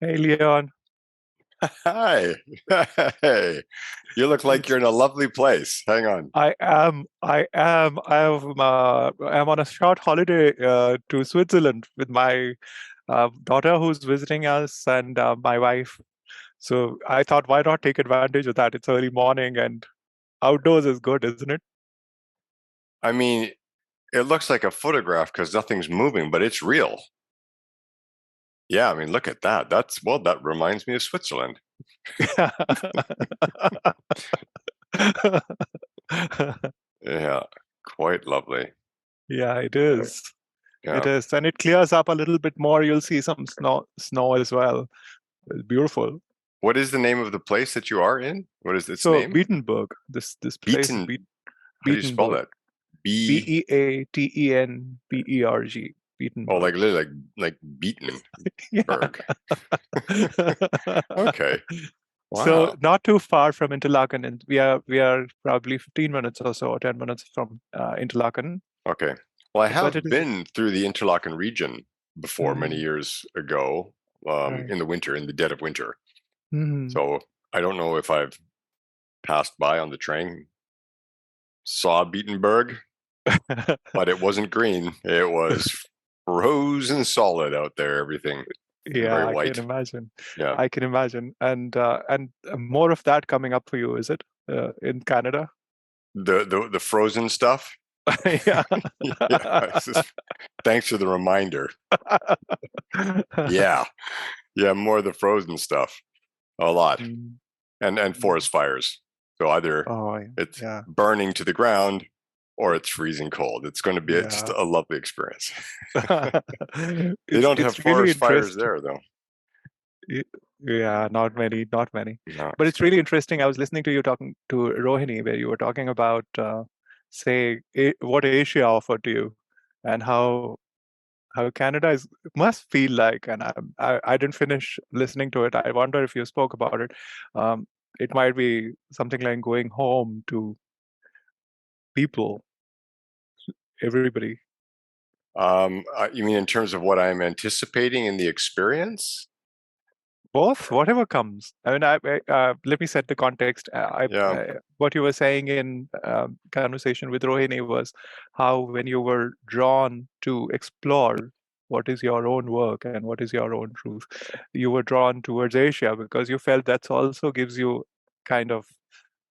Hey Leon, Hi. Hey, you look like it's you're in a lovely place. Hang on. I'm on a short holiday to Switzerland with my daughter who's visiting us and my wife. So I thought, why not take advantage of that? It's early morning and outdoors is good, isn't it? I mean, it looks like a photograph because nothing's moving, but it's real. Yeah, I mean, look at that. That reminds me of Switzerland. Yeah, quite lovely. Yeah, it Yeah. is. It Yeah. is, and it clears up a little bit more. You'll see some snow as well. It's beautiful. What is the name of the place that you are in? What is its So name? Beatenberg, this place is Beaten. How do you spell Beatenberg. that? B. Beatenberg. Oh, Beatenberg. like literally like Yeah. Beatenberg. Okay. So Wow. not too far from Interlaken, and we are probably 15 minutes or so, or 10 minutes from Interlaken. Okay. Well, I But it have is been through the Interlaken region before many mm, years ago, right. in the winter, in the dead of winter. Mhm. So I don't know if I've passed by on the train, saw Beatenberg, but it wasn't green. It was frozen solid out there, everything, and very Yeah, I can white. imagine. Yeah. I can imagine. And more of that coming up for you, is it? In Canada? The frozen stuff. Yeah. Yeah. Thanks for the reminder. Yeah. Yeah. More of the frozen stuff. A lot. Mm, And mm. forest fires. So either Oh, it's yeah. burning to the ground or it's freezing cold. It's going to be just Yeah. a lovely experience. They It's don't have it's really forest fires interesting. there, though. Y- Yeah, not many, not many. No. But it's really interesting. I was listening to you talking to Rohini, where you were talking about, say, what Asia offered to you, and how Canada is must feel like. And I didn't finish listening to it. I wonder if you spoke about it. It might be something like going home to people, everybody. You mean in terms of what I'm anticipating in the experience? Both, whatever comes. I mean, let me set the context. Yeah, What you were saying in conversation with Rohini was how when you were drawn to explore what is your own work and what is your own truth, you were drawn towards Asia because you felt that also gives you kind of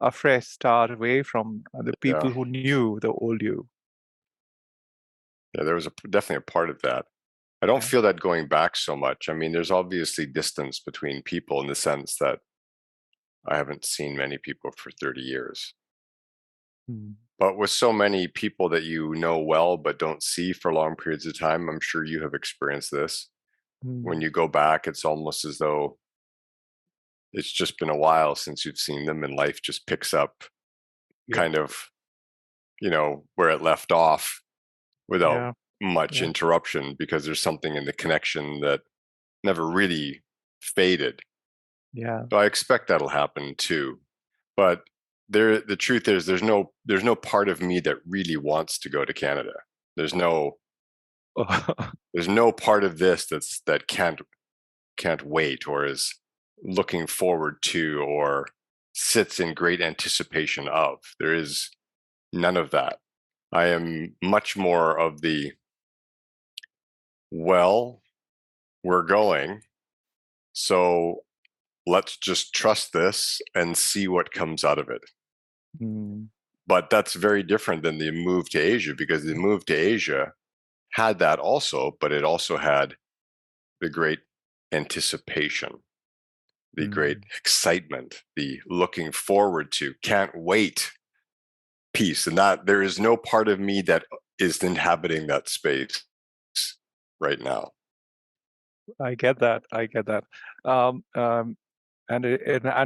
a fresh start away from the yeah, people who knew the old you. yeah. There was definitely a part of that. I don't Yeah. feel that going back so much. I mean, there's obviously distance between people in the sense that I haven't seen many people for 30 years. Mm. But with so many people that you know well but don't see for long periods of time, I'm sure you have experienced this. When Mm. you go back, it's almost as though it's just been a while since you've seen them and life just picks up Yeah. kind of, where it left off without Yeah. much Yeah. interruption because there's something in the connection that never really faded. Yeah. So I expect that'll happen too. But the truth is there's no part of me that really wants to go to Canada. There's no there's no part of this that can't wait or is looking forward to or sits in great anticipation of. There is none of that. I am much more of the, well, we're going, so let's just trust this and see what comes out of it. Mm. But that's very different than the move to Asia because the move to Asia had that also, but it also had the great anticipation, the great Mm. excitement, the looking forward to, can't wait piece. And that there is no part of me that is inhabiting that space right now. I get that. I get that. Um, um, and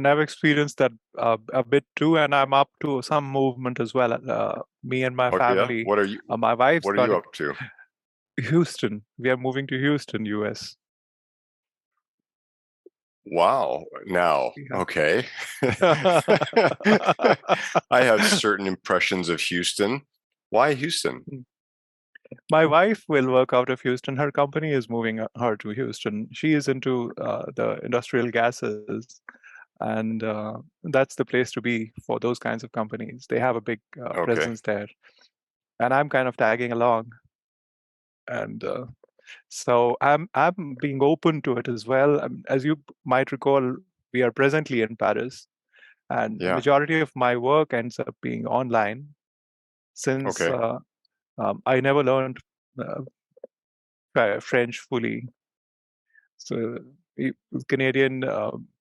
I've experienced that a bit too. And I'm up to some movement as well. Me and my Okay, yeah. family. My wife's What are got you it. up to? Houston. We are moving to Houston, US. Wow. Now, Yeah. okay. I have certain impressions of Houston. Why Houston? My wife will work out of Houston. Her company is moving her to Houston. She is into the industrial gases, and that's the place to be for those kinds of companies. They have a big Okay. presence there, and I'm kind of tagging along. And so I'm being open to it as well. As you might recall, we are presently in Paris, and Yeah. majority of my work ends up being online since Okay. I never learned uh, French fully. So Canadian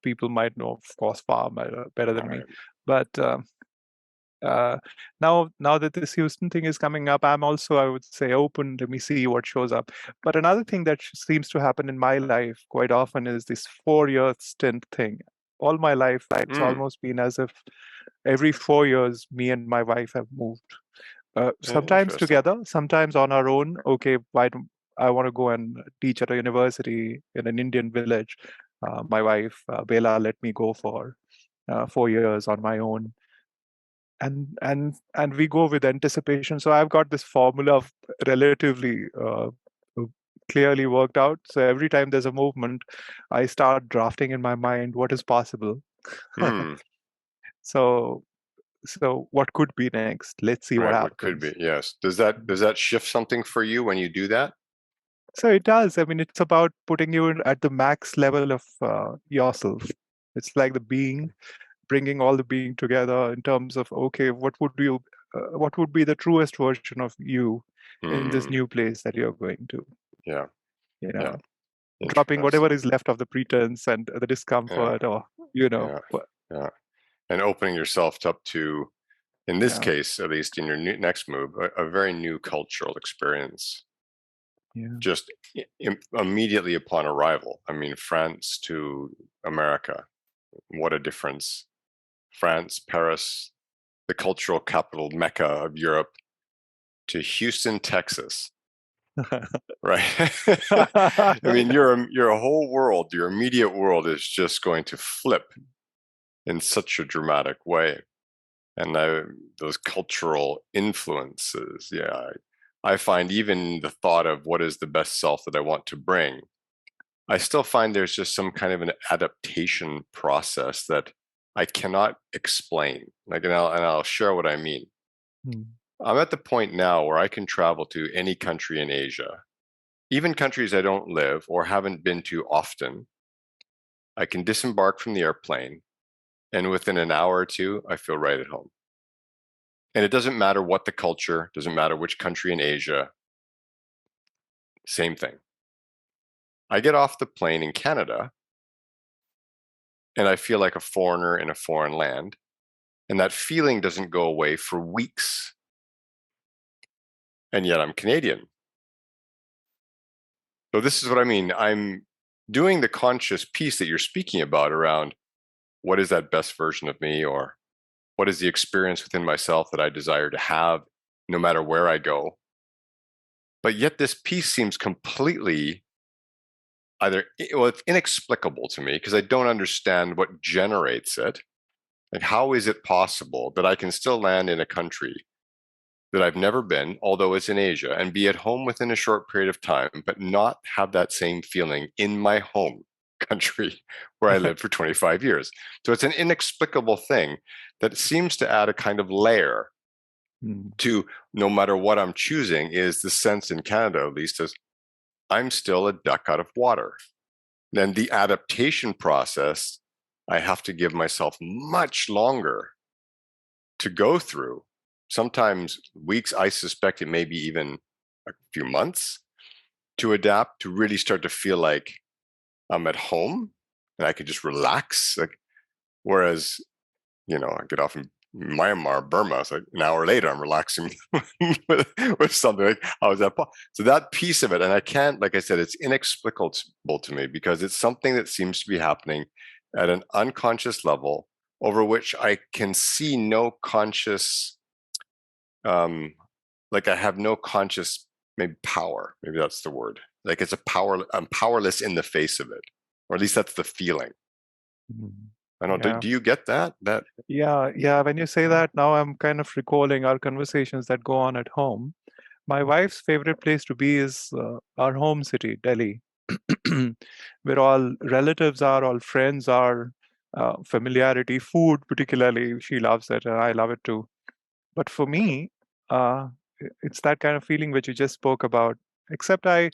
people might know, of course, far better All than me. right. But uh, now that this Houston thing is coming up, I'm also, I would say, open. Let me see what shows up. But another thing that seems to happen in my life quite often is this 4-year stint thing. All my life, it's Mm, almost been as if every 4 years, me and my wife have moved. Sometimes interesting. together, sometimes on our own. Okay, why don't I want to go and teach at a university in an Indian village? My wife, Bela, let me go for 4 years on my own, and we go with anticipation. So I've got this formula of relatively clearly worked out. So every time there's a movement, I start drafting in my mind what is possible. Hmm. So what could be next? Let's see what Right. What could happens. be? Yes. Does that shift something for you when you do that? So it does. I mean, it's about putting you at the max level of yourself. It's like the being, bringing all the being together in terms of, okay, what would be the truest version of you in this Hmm. new place that you're going to? Yeah. You Yeah. know, dropping whatever Interesting. is left of the pretense and the Yeah. discomfort, or Yeah. Yeah. And opening yourself up to, in this yeah, case, at least in your next move, a very new cultural experience. yeah, Just immediately upon arrival. I mean, France to America, what a difference. France, Paris, the cultural capital mecca of Europe, to Houston, Texas, right? I mean, your whole world, your immediate world is just going to flip in such a dramatic way. And those cultural influences, yeah, I find even the thought of what is the best self that I want to bring, I still find there's just some kind of an adaptation process that I cannot explain. Like, and I'll share what I mean. Hmm. I'm at the point now where I can travel to any country in Asia, even countries I don't live or haven't been to often. I can disembark from the airplane, and within an hour or two, I feel right at home. And it doesn't matter what the culture, doesn't matter which country in Asia, same thing. I get off the plane in Canada, and I feel like a foreigner in a foreign land. And that feeling doesn't go away for weeks. And yet I'm Canadian. So this is what I mean. I'm doing the conscious piece that you're speaking about around what is that best version of me, or what is the experience within myself that I desire to have no matter where I go. But yet this piece seems completely either, well, it's inexplicable to me because I don't understand what generates it. Like, how is it possible that I can still land in a country that I've never been, although it's in Asia, and be at home within a short period of time, but not have that same feeling in my home country where I lived for 25 years? So it's an inexplicable thing that seems to add a kind of layer Hmm. to, no matter what I'm choosing, is the sense in Canada, at least, as I'm still a duck out of water. Then the adaptation process, I have to give myself much longer to go through. Sometimes weeks, I suspect it may be even a few months to adapt, to really start to feel like I'm at home and I could just relax. Like, whereas, I get off in Myanmar, Burma, it's like an hour later, I'm relaxing with something like, how is that possible? So that piece of it, and I can't, like I said, it's inexplicable to me because it's something that seems to be happening at an unconscious level over which I can see no conscious, um, like I have no conscious, maybe power, maybe that's the word. Like it's I'm powerless in the face of it, or at least that's the feeling. Hmm. I don't know. Yeah. Do you get that? Yeah, yeah. When you say that, now I'm kind of recalling our conversations that go on at home, My wife's favorite place to be is our home city, Delhi, where all relatives are, all friends are, familiarity, food particularly. She loves it, and I love it too. But for me, it's that kind of feeling which you just spoke about. Except I,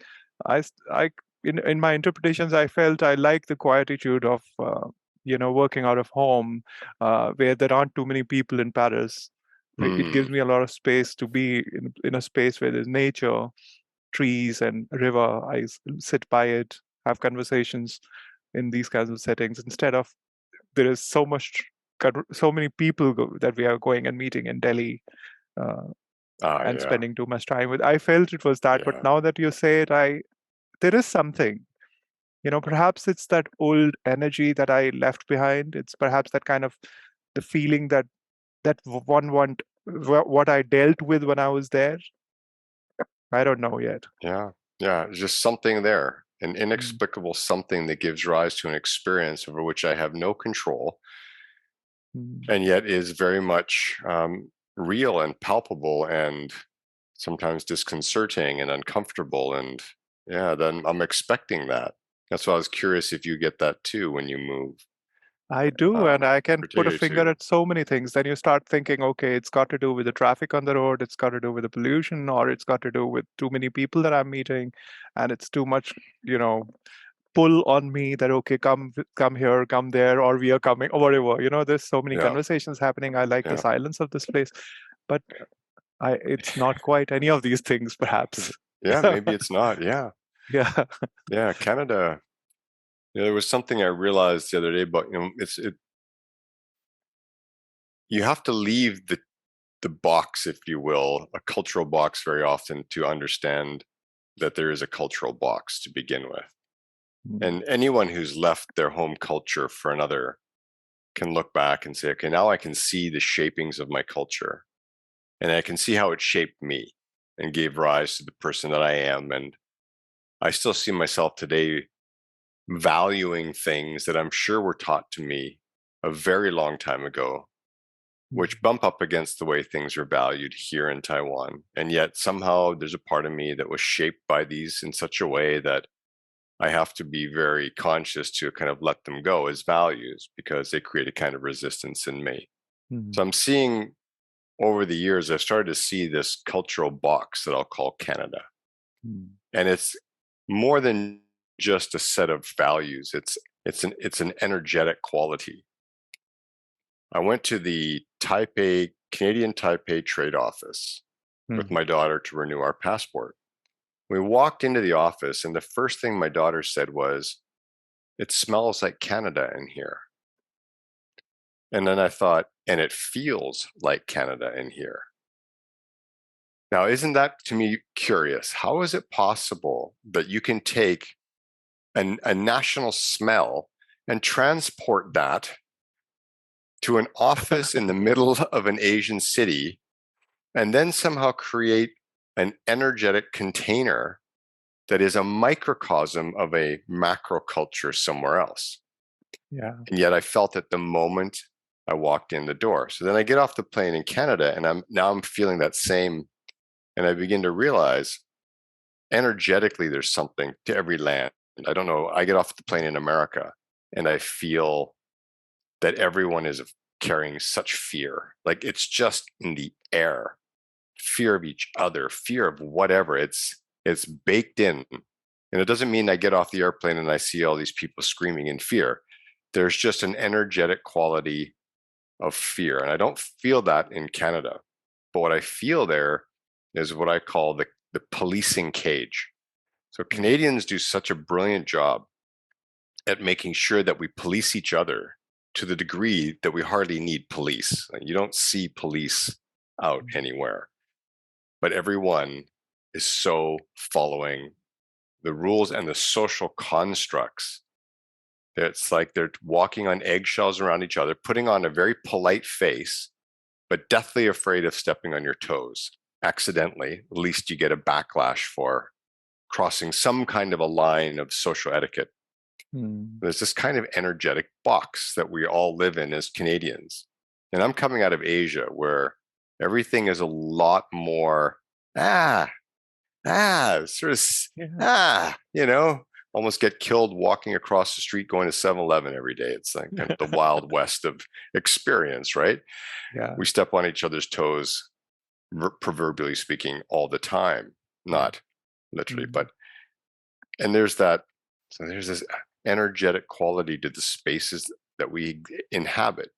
in my interpretations, I felt I like the quietude of working out of home, where there aren't too many people in Paris. Like, it gives me a lot of space to be in a space where there's nature, trees, and river. Sit by it, have conversations in these kinds of settings instead of there is so many people that we are going and meeting in Delhi, and Yeah, spending too much time with. I felt it was that, but yeah, now that you say it, there is something. Perhaps it's that old energy that I left behind. It's perhaps that kind of the feeling that one want what I dealt with when I was there. I don't know yet. yeah, yeah. There's just something there, an Mm. inexplicable something that gives rise to an experience over which I have no control, Mm. and yet is very much real and palpable, and sometimes disconcerting and uncomfortable. And yeah, then I'm expecting that. That's why I was curious if you get that too when you move I do, and I can for put a day finger two. at so many things. Then you start thinking, okay, it's got to do with the traffic on the road, it's got to do with the pollution, or it's got to do with too many people that I'm meeting, and it's too much, pull on me that okay, come here, come there, or we are coming, or whatever. There's so many Yeah, conversations happening. I like the yeah, silence of this place, but it's not quite any of these things, perhaps. yeah. Maybe it's not. Yeah, Yeah. yeah. Canada. There was something I realized the other day, but you have to leave the box, if you will, a cultural box very often to understand that there is a cultural box to begin with. Mm. And anyone who's left their home culture for another can look back and say, okay, now I can see the shapings of my culture and I can see how it shaped me and gave rise to the person that I am. And I still see myself today valuing things that I'm sure were taught to me a very long time ago, which bump up against the way things are valued here in Taiwan. And yet somehow there's a part of me that was shaped by these in such a way that I have to be very conscious to kind of let them go as values because they create a kind of resistance in me. Mm. So I'm seeing over the years, I've started to see this cultural box that I'll call Canada. Mm. And it's more than just a set of values. It's an energetic quality. I went to the Canadian Taipei trade office with Mm. my daughter to renew our passport. We walked into the office, and the first thing my daughter said was, "It smells like Canada in here." And then I thought, and it feels like Canada in here. Now, isn't that to me curious? How is it possible that you can take a national smell and transport that to an office in the middle of an Asian city and then somehow create an energetic container that is a microcosm of a macro culture somewhere else? Yeah. And yet I felt it the moment I walked in the door. So then I get off the plane in Canada and I'm feeling that same, and I begin to realize energetically there's something to every land. I don't know. I get off the plane in America and I feel that everyone is carrying such fear. Like it's just in the air. Fear of each other, fear of whatever. It's baked in. And it doesn't mean I get off the airplane and I see all these people screaming in fear. There's just an energetic quality of fear. And I don't feel that in Canada. But what I feel there is what I call the policing cage. So Mm. Canadians do such a brilliant job at making sure that we police each other to the degree that we hardly need police. You don't see police out anywhere, but everyone is so following the rules and the social constructs. It's like they're walking on eggshells around each other, putting on a very polite face, but deathly afraid of stepping on your toes accidentally. At least you get a backlash for crossing some kind of a line of social etiquette. Mm. There's this kind of energetic box that we all live in as Canadians. And I'm coming out of Asia where everything is a lot more, sort of, Yeah. almost get killed walking across the street going to 7-Eleven every day. It's like kind of the wild west of experience, right? Yeah. We step on each other's toes, proverbially speaking, all the time, not literally, Mm. but, and so there's this energetic quality to the spaces that we inhabit.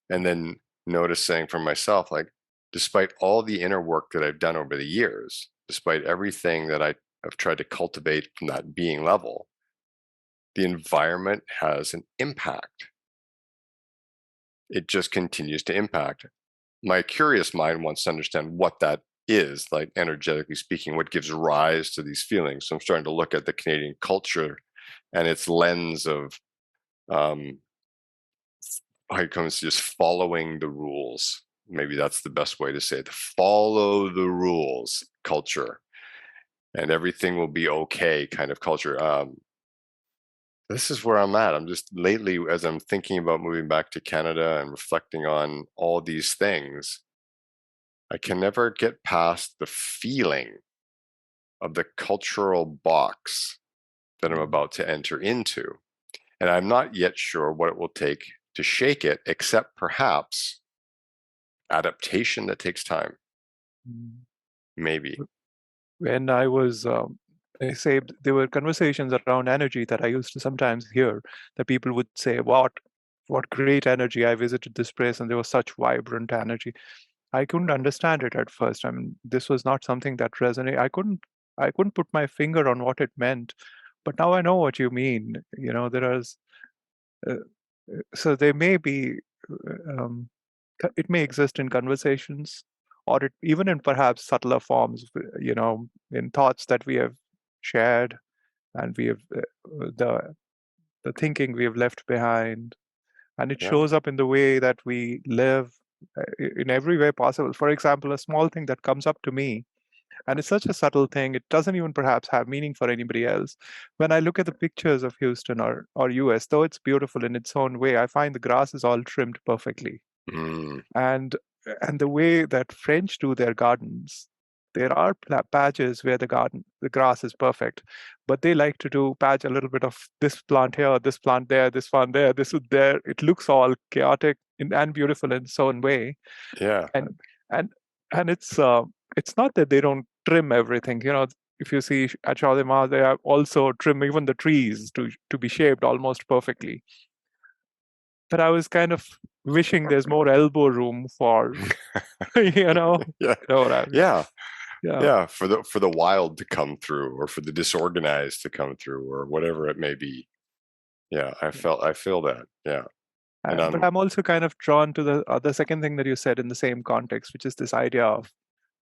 And then noticing for myself, like, despite all the inner work that I've done over the years, despite everything that I have tried to cultivate from that being level, the environment has an impact. It just continues to impact. My curious mind wants to understand what that is, like energetically speaking, what gives rise to these feelings. So I'm starting to look at the Canadian culture and its lens of um, how it comes to just following the rules. Maybe that's the best way to say it. Follow the rules culture, and everything will be okay kind of culture. This is where I'm at. I'm just lately, as I'm thinking about moving back to Canada and reflecting on all these things, I can never get past the feeling of the cultural box that I'm Mm. about to enter into. And I'm not yet sure what it will take to shake it, except perhaps adaptation that takes time. Mm. Maybe. When I was, I say there were conversations around energy that I used to sometimes hear that people would say, what great energy. I visited this place and there was such vibrant energy. I couldn't understand it at first. I mean, this was not something that resonated. I couldn't put my finger on what it meant, but now I know what you mean. There is, uh, so there may be, um, it may exist in conversations, or even in perhaps subtler forms, in thoughts that we have shared, and we have the thinking we have left behind, and it Yeah. shows up in the way that we live, in every way possible. For example, a small thing that comes up to me, and it's such a subtle thing, it doesn't even perhaps have meaning for anybody else. When I look at the pictures of Houston or US, though it's beautiful in its own way, I find the grass is all trimmed perfectly. Mm, and and the way that French do their gardens, there are patches where the grass is perfect, but they like to do patch a little bit of this plant here, this plant there, this one there, this one there. It looks all chaotic and beautiful in its own way. yeah. And and and it's not that they don't trim everything. If you see at Shalimar, they are also trim even the trees to be shaped almost perfectly. But I was kind of wishing there's more elbow room for, you know, Yeah. what I mean? Yeah. Yeah, Yeah. For the wild to come through, or for the disorganized to come through, or whatever it may be. Yeah. yeah. I feel that. Yeah. And But I'm also kind of drawn to the second thing that you said in the same context, which is this idea of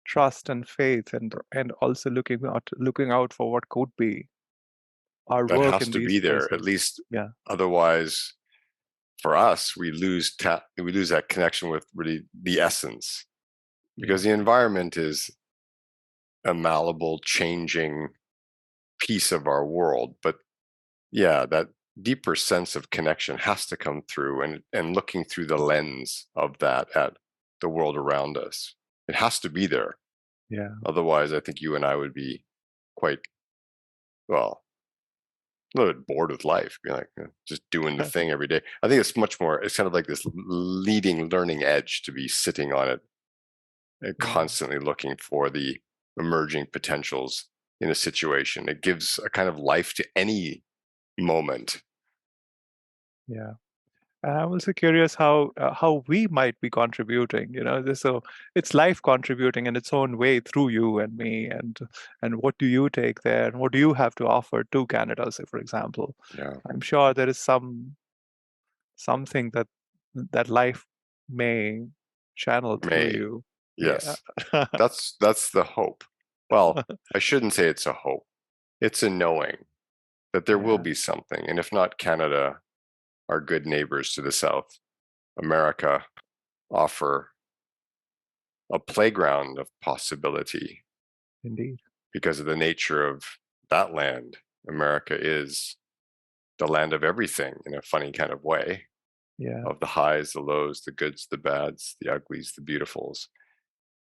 trust and faith, and also looking out for what could be our that work has in to these be there at places. least. Yeah, Otherwise, for us, we lose that connection with really the essence, yeah, because the environment is a malleable, changing piece of our world. But yeah, that deeper sense of connection has to come through, and looking through the lens of that at the world around us. It has to be there. yeah, Otherwise, I think you and I would be quite, well, a little bit bored with life, being like, just doing the thing every day. I think it's much more, it's kind of like this leading learning edge to be sitting on it and yeah, constantly looking for the emerging potentials in a situation. It gives a kind of life to any moment. yeah. And I'm also curious how we might be contributing. So it's life contributing in its own way through you and me, and what do you take there, and what do you have to offer to Canada, say for example. Yeah. I'm sure there is something that life may channel through May. you. Yeah. Yes. That's the hope. Well, I shouldn't say it's a hope. It's a knowing that there will Yeah, be something. And if not Canada, our good neighbors to the south, America, offer a playground of possibility indeed. because of the nature of that land. America is the land of everything in a funny kind of way, Yeah, of the highs, the lows, the goods, the bads, the uglies, the beautifuls,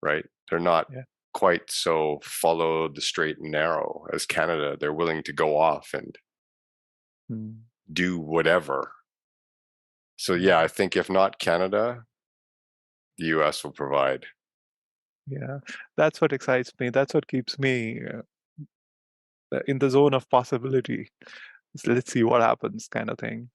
right? They're not yeah, quite so follow the straight and narrow as Canada. They're willing to go off and do whatever. So yeah, I think if not Canada, the US will provide. Yeah, that's what excites me. That's what keeps me in the zone of possibility. So let's see what happens, kind of thing.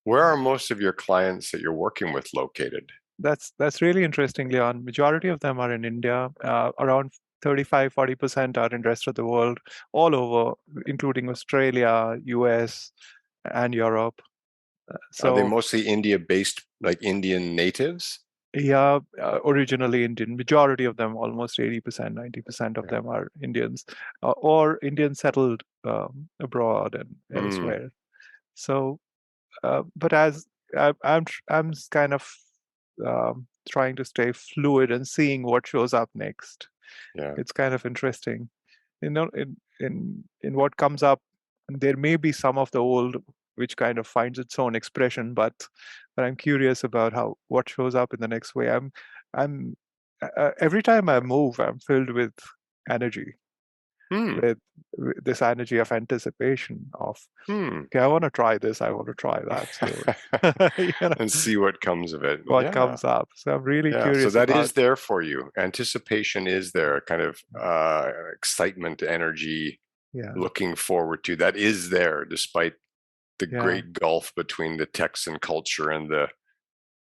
Where are most of your clients that you're working with located? That's really interesting, Leon. Majority of them are in India. Around 35-40% are in rest of the world, all over, including Australia, US, and Europe. Are they So mostly India-based, like Indian natives? yeah, originally Indian. Majority of them, almost 80%, 90% of Yeah. them are Indians, or Indians settled abroad and Mm, elsewhere. So, but as I'm kind of trying to stay fluid and seeing what shows up next. yeah. It's kind of interesting. In what comes up, there may be some of the old which kind of finds its own expression, but I'm curious about how what shows up in the next way. I'm every time I move, I'm filled with energy, Hmm. with this energy of anticipation of, Hmm. okay, I want to try this, I want to try that. So you know, And see what comes of it. what Yeah. comes up. So I'm really Yeah. So curious that about, is there for you. Anticipation is there, kind of excitement, energy, yeah, looking forward to. That is there, despite the yeah. great gulf between the Texan culture and the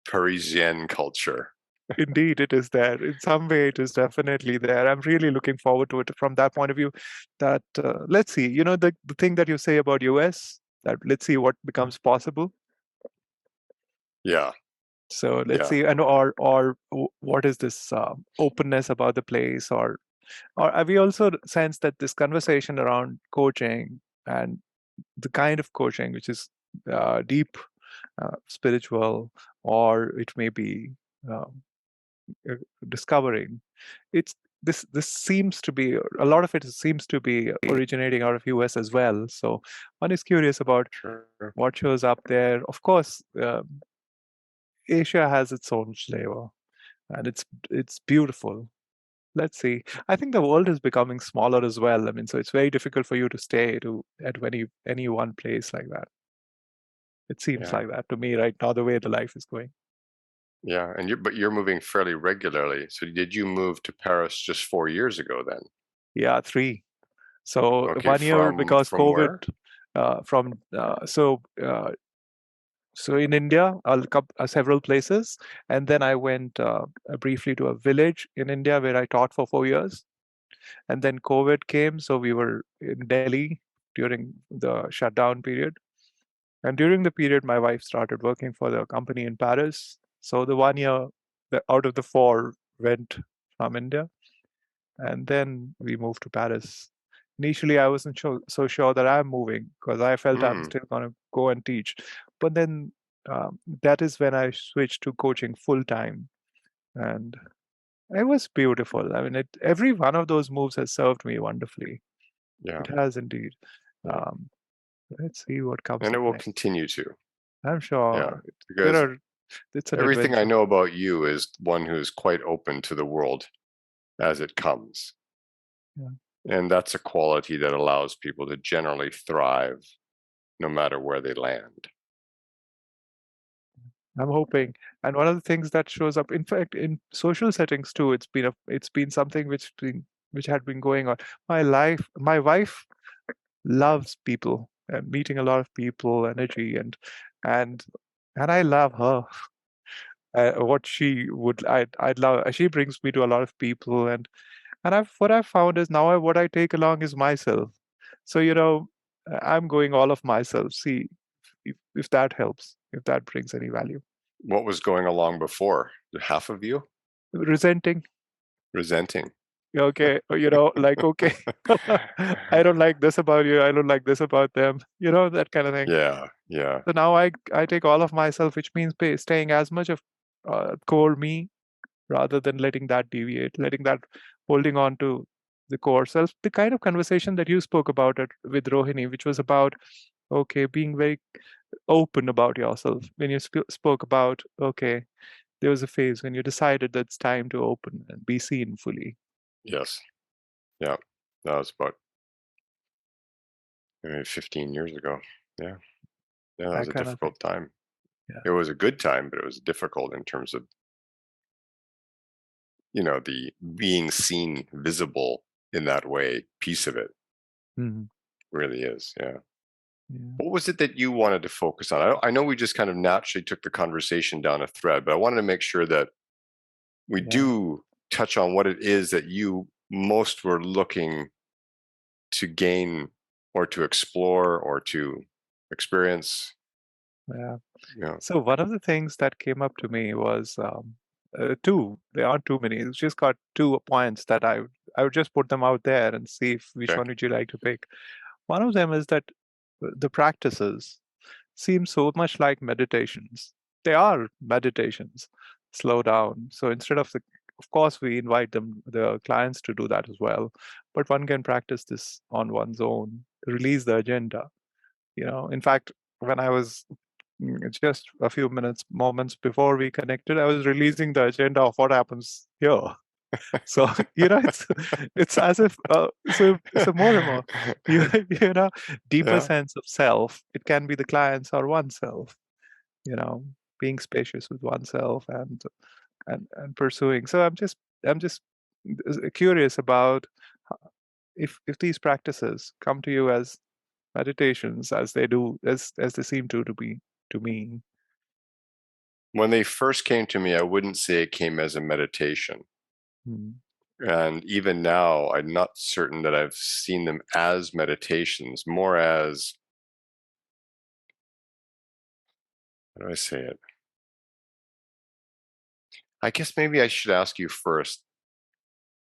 Parisian culture. Indeed, it is there. In some way, it is definitely there. I'm really looking forward to it from that point of view. That let's see, the thing that you say about US, that let's see what becomes possible. Yeah. So let's Yeah. see, and what is this openness about the place, or have we also sense that this conversation around coaching and the kind of coaching which is deep, spiritual, or it may be um, uh, discovering, it's this seems to be a lot of it seems to be originating out of US as well. So one is curious about Sure. what shows up there. Of course, Asia has its own flavor, and it's beautiful. Let's see. I think the world is becoming smaller as well. I mean, so it's very difficult for you to stay to at any one place like that. It seems Yeah. like that to me right now, the way the life is going. Yeah. And you're moving fairly regularly. So did you move to Paris just 4 years ago then? Yeah, 3. So Okay. 1 year because From COVID. where? From so in India, several places, and then I went briefly to a village in India where I taught for 4 years, and then COVID came, so we were in Delhi during the shutdown period, and during the period, my wife started working for the company in Paris. So the 1 year, out of the 4, went from India, and then we moved to Paris. Initially, I wasn't so sure that I'm moving because I felt I'm Hmm. still going to go and teach. But then that is when I switched to coaching full time, and it was beautiful. I mean, every one of those moves has served me wonderfully. Yeah. It has indeed. Yeah. Um, let's see what comes And it up will next. continue to. I'm Yeah. sure there Because are. It's an everything I adventure. know about you is one who is quite open to the world as it comes. Yeah. And that's a quality that allows people to generally thrive no matter where they land. I'm hoping. And one of the things that shows up, in fact, in social settings too, it's been something which had been going on. My wife loves people and meeting a lot of people, energy, and and I love her. What she would, I'd love. She brings me to a lot of people, and what I've found is now what I take along is myself. So I'm going all of myself. See if that helps, if that brings any value. What was going along before? Half of you Resenting. resenting. Okay, like, okay, I don't like this about you, I don't like this about them, that kind of thing. Yeah, yeah, So now I take all of myself, which means staying as much of core me rather than letting that deviate, letting that holding on to the core self. The kind of conversation that you spoke about it with Rohini, which was about, okay, being very open about yourself. When you spoke about, okay, there was a phase when you decided that it's time to open and be seen fully. Yes. Yeah. That was about maybe 15 years ago. Yeah. Yeah. That was That a kind of thing. difficult time. Yeah. It was a good time, but it was difficult in terms of, the being seen, visible in that way piece of it Mhm. really is. Yeah. Yeah. What was it that you wanted to focus on? I know we just kind of naturally took the conversation down a thread, but I wanted to make sure that we Yeah. do touch on what it is that you most were looking to gain or to explore or to experience. Yeah. Yeah. So one of the things that came up to me was two. There aren't too many. It's just got 2 points that I would just put them out there and see if which Okay. one would you like to pick. One of them is that the practices seem so much like meditations. They are meditations. Slow down. So instead of of course, we invite the clients to do that as well. But one can practice this on one's own, release the agenda. In fact, when I was just a few moments before we connected, I was releasing the agenda of what happens here. So it's as if so more and more you you know deeper Yeah. sense of self. It can be the clients or oneself. You know, being spacious with oneself and pursuing. So I'm just curious about if these practices come to you as meditations as they do as they seem to be to me. When they first came to me, I wouldn't say it came as a meditation. Mm. And even now, I'm not certain that I've seen them as meditations, more as, how do I say it? I guess maybe I should ask you first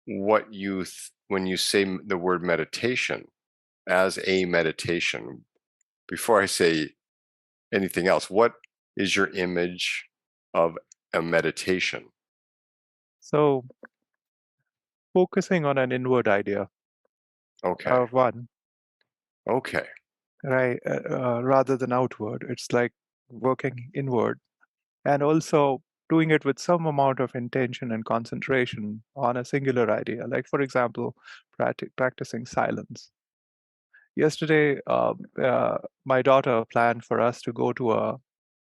what when you say the word meditation as a meditation, before I say anything else, what is your image of a meditation? So focusing on an inward idea, Okay. one, Okay. right, rather than outward. It's like working inward and also doing it with some amount of intention and concentration on a singular idea. Like, for example, practicing silence. Yesterday, my daughter planned for us to go to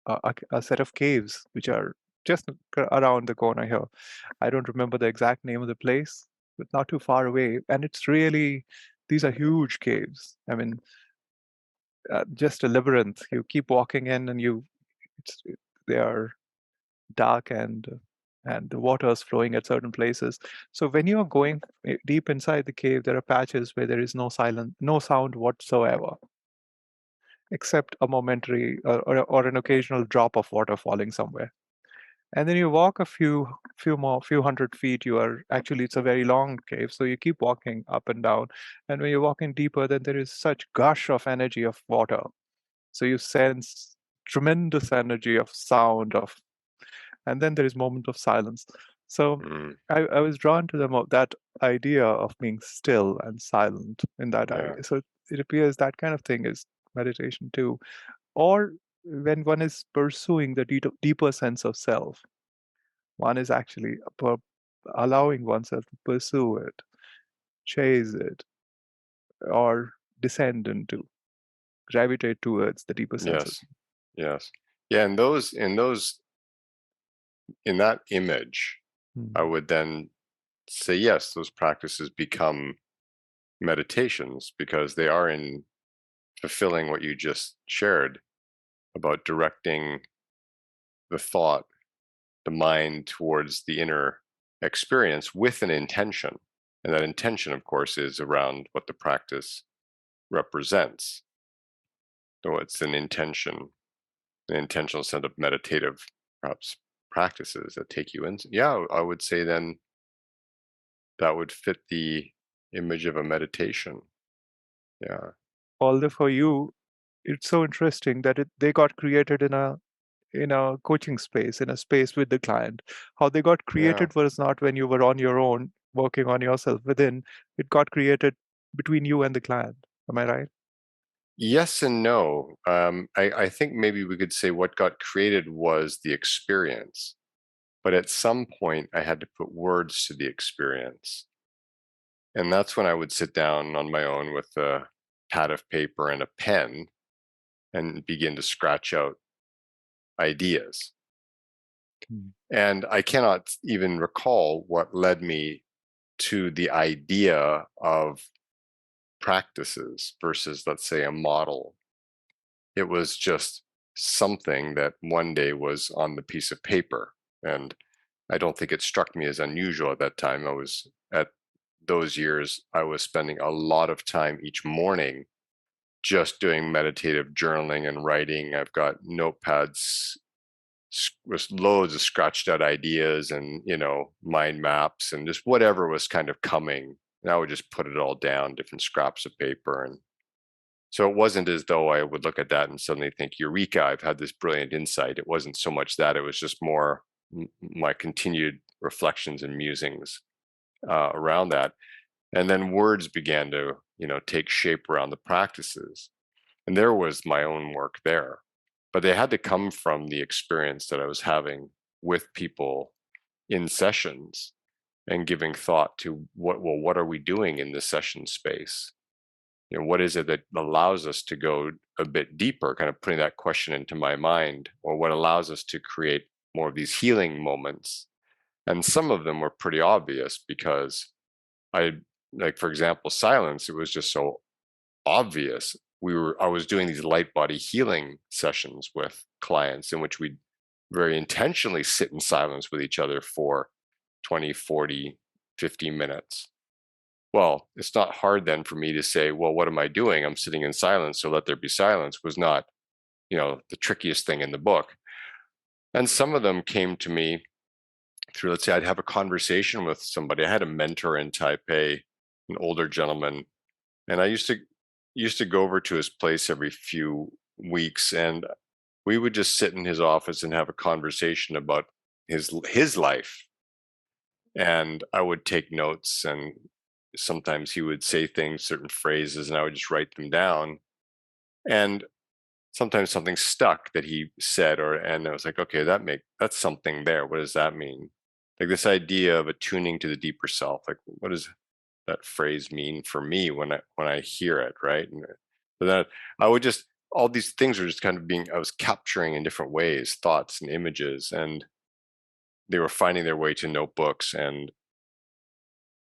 a set of caves which are just around the corner here. I don't remember the exact name of the place, but not too far away. And it's really, these are huge caves. I mean, just a labyrinth. You keep walking in, and it's, they are dark and the water is flowing at certain places. So when you are going deep inside the cave, there are patches where there is no sound whatsoever, except a momentary or an occasional drop of water falling somewhere. And then you walk a few hundred feet. You are actually, it's a very long cave, so you keep walking up and down. And when you're walking deeper, then there is such gush of energy of water. So you sense tremendous energy of sound of, and then there is moment of silence. So Mm, I was drawn to that idea of being still and silent in that yeah. idea. So it appears that kind of thing is meditation too. Or when one is pursuing the deeper sense of self, one is actually allowing oneself to pursue it, chase it, or descend into, gravitate towards the deeper sense of. Yes. Yes. Yeah. In that image, I Hmm. would then say, yes, those practices become meditations because they are in fulfilling what you just shared about directing the thought, the mind towards the inner experience with an intention. And that intention, of course, is around what the practice represents. So it's an intentional set of meditative, perhaps, practices that take you in. Yeah, I would say then that would fit the image of a meditation. Yeah. Although for you, it's so interesting that they got created in a coaching space, in a space with the client. How they got Yeah. created was not when you were on your own working on yourself within. It got created between you and the client. Am I right? Yes and no. I think maybe we could say what got created was the experience, but at some point I had to put words to the experience. And that's when I would sit down on my own with a pad of paper and a pen and begin to scratch out ideas. And I cannot even recall what led me to the idea of practices versus, let's say, a model. It was just something that one day was on the piece of paper. And I don't think it struck me as unusual at that time. I was at those years, I was spending a lot of time each morning just doing meditative journaling and writing. I've got notepads with loads of scratched out ideas and, mind maps and just whatever was kind of coming. And I would just put it all down, different scraps of paper. And so it wasn't as though I would look at that and suddenly think, Eureka, I've had this brilliant insight. It wasn't so much that, it was just more my continued reflections and musings around that. And then words began to, take shape around the practices. And there was my own work there. But they had to come from the experience that I was having with people in sessions and giving thought to what are we doing in this session space? What is it that allows us to go a bit deeper, kind of putting that question into my mind, or what allows us to create more of these healing moments? And some of them were pretty obvious because like, for example, silence, it was just so obvious. I was doing these light body healing sessions with clients in which we very intentionally sit in silence with each other for 20, 40, 50 minutes. Well, it's not hard then for me to say, well, what am I doing? I'm sitting in silence, so let there be silence was not, the trickiest thing in the book. And some of them came to me through, let's say I'd have a conversation with somebody. I had a mentor in Taipei, an older gentleman, and I used to go over to his place every few weeks, and we would just sit in his office and have a conversation about his life. And I would take notes, and sometimes he would say things, certain phrases, and I would just write them down. And sometimes something stuck that he said, and I was like, okay, that's something there. What does that mean? Like this idea of attuning to the deeper self. Like, what does that phrase mean for me when I hear it, right? And so then I would just, all these things were just kind of I was capturing in different ways, thoughts and images, and they were finding their way to notebooks. And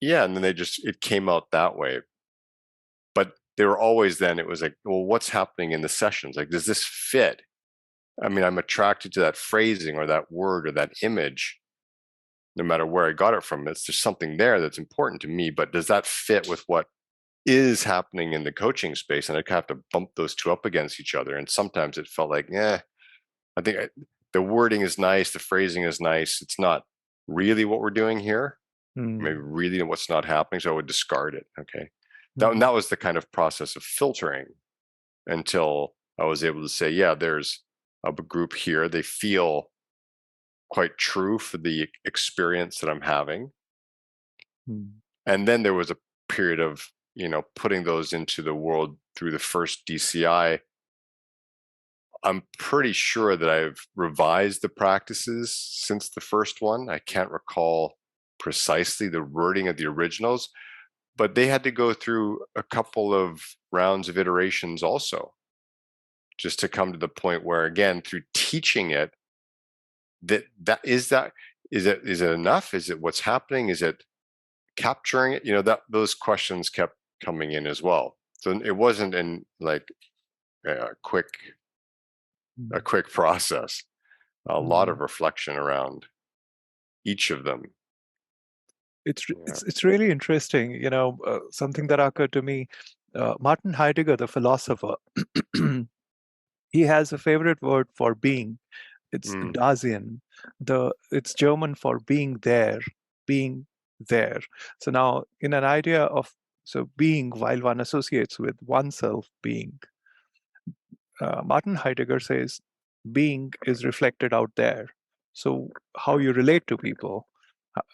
yeah, and then it came out that way. But they were always, then it was like, well, what's happening in the sessions? Like, does this fit? I mean, I'm attracted to that phrasing or that word or that image, no matter where I got it from. It's just something there that's important to me, but does that fit with what is happening in the coaching space? And I'd have to bump those two up against each other. And sometimes it felt like, I think the wording is nice, the phrasing is nice. It's not really what we're doing here. Maybe really what's not happening. So I would discard it. Okay. That was the kind of process of filtering until I was able to say, yeah, there's a group here. They feel quite true for the experience that I'm having. And then there was a period of, putting those into the world through the first DCI. I'm pretty sure that I've revised the practices since the first one. I can't recall precisely the wording of the originals, but they had to go through a couple of rounds of iterations also, just to come to the point where, again, through teaching it, is it enough? Is it what's happening? Is it capturing it? Those questions kept coming in as well. So it wasn't in like a quick process. A lot of reflection around each of them. It's really interesting. Something that occurred to me. Martin Heidegger, the philosopher, he has a favorite word for being. It's Dasein. It's German for being there, being there. So now, in an idea of being, while one associates with oneself being, Martin Heidegger says being is reflected out there. So how you relate to people,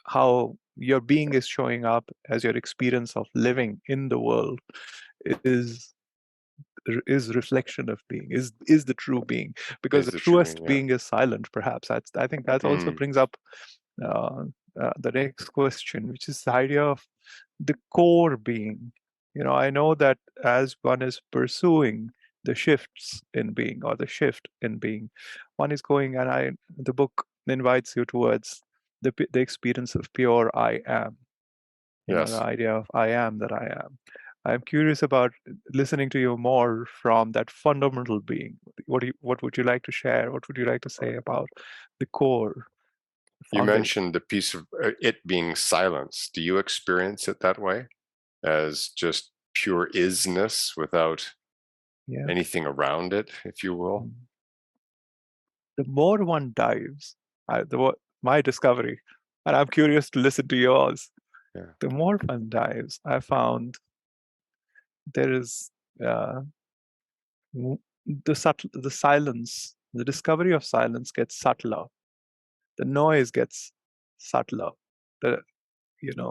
how your being is showing up as your experience of living in the world is reflection of being, is the true being, because the truest being is silent. Perhaps I think that also brings up the next question, which is the idea of the core being. I know that as one is pursuing the shifts in being, or the shift in being, one is going, and the book invites you towards the experience of pure I am. The Yes. idea of I am that I am. I'm curious about listening to you more from that fundamental being. What would you like to share? What would you like to say about the core You foundation? mentioned the piece of it being silence. Do you experience it that way, as just pure isness without Yeah. anything around it, if you will? Mm. The more one dives, my discovery, and I'm curious to listen to yours. Yeah. The more one dives, I found there is uh, the silence, the discovery of silence gets subtler. The noise gets subtler. The,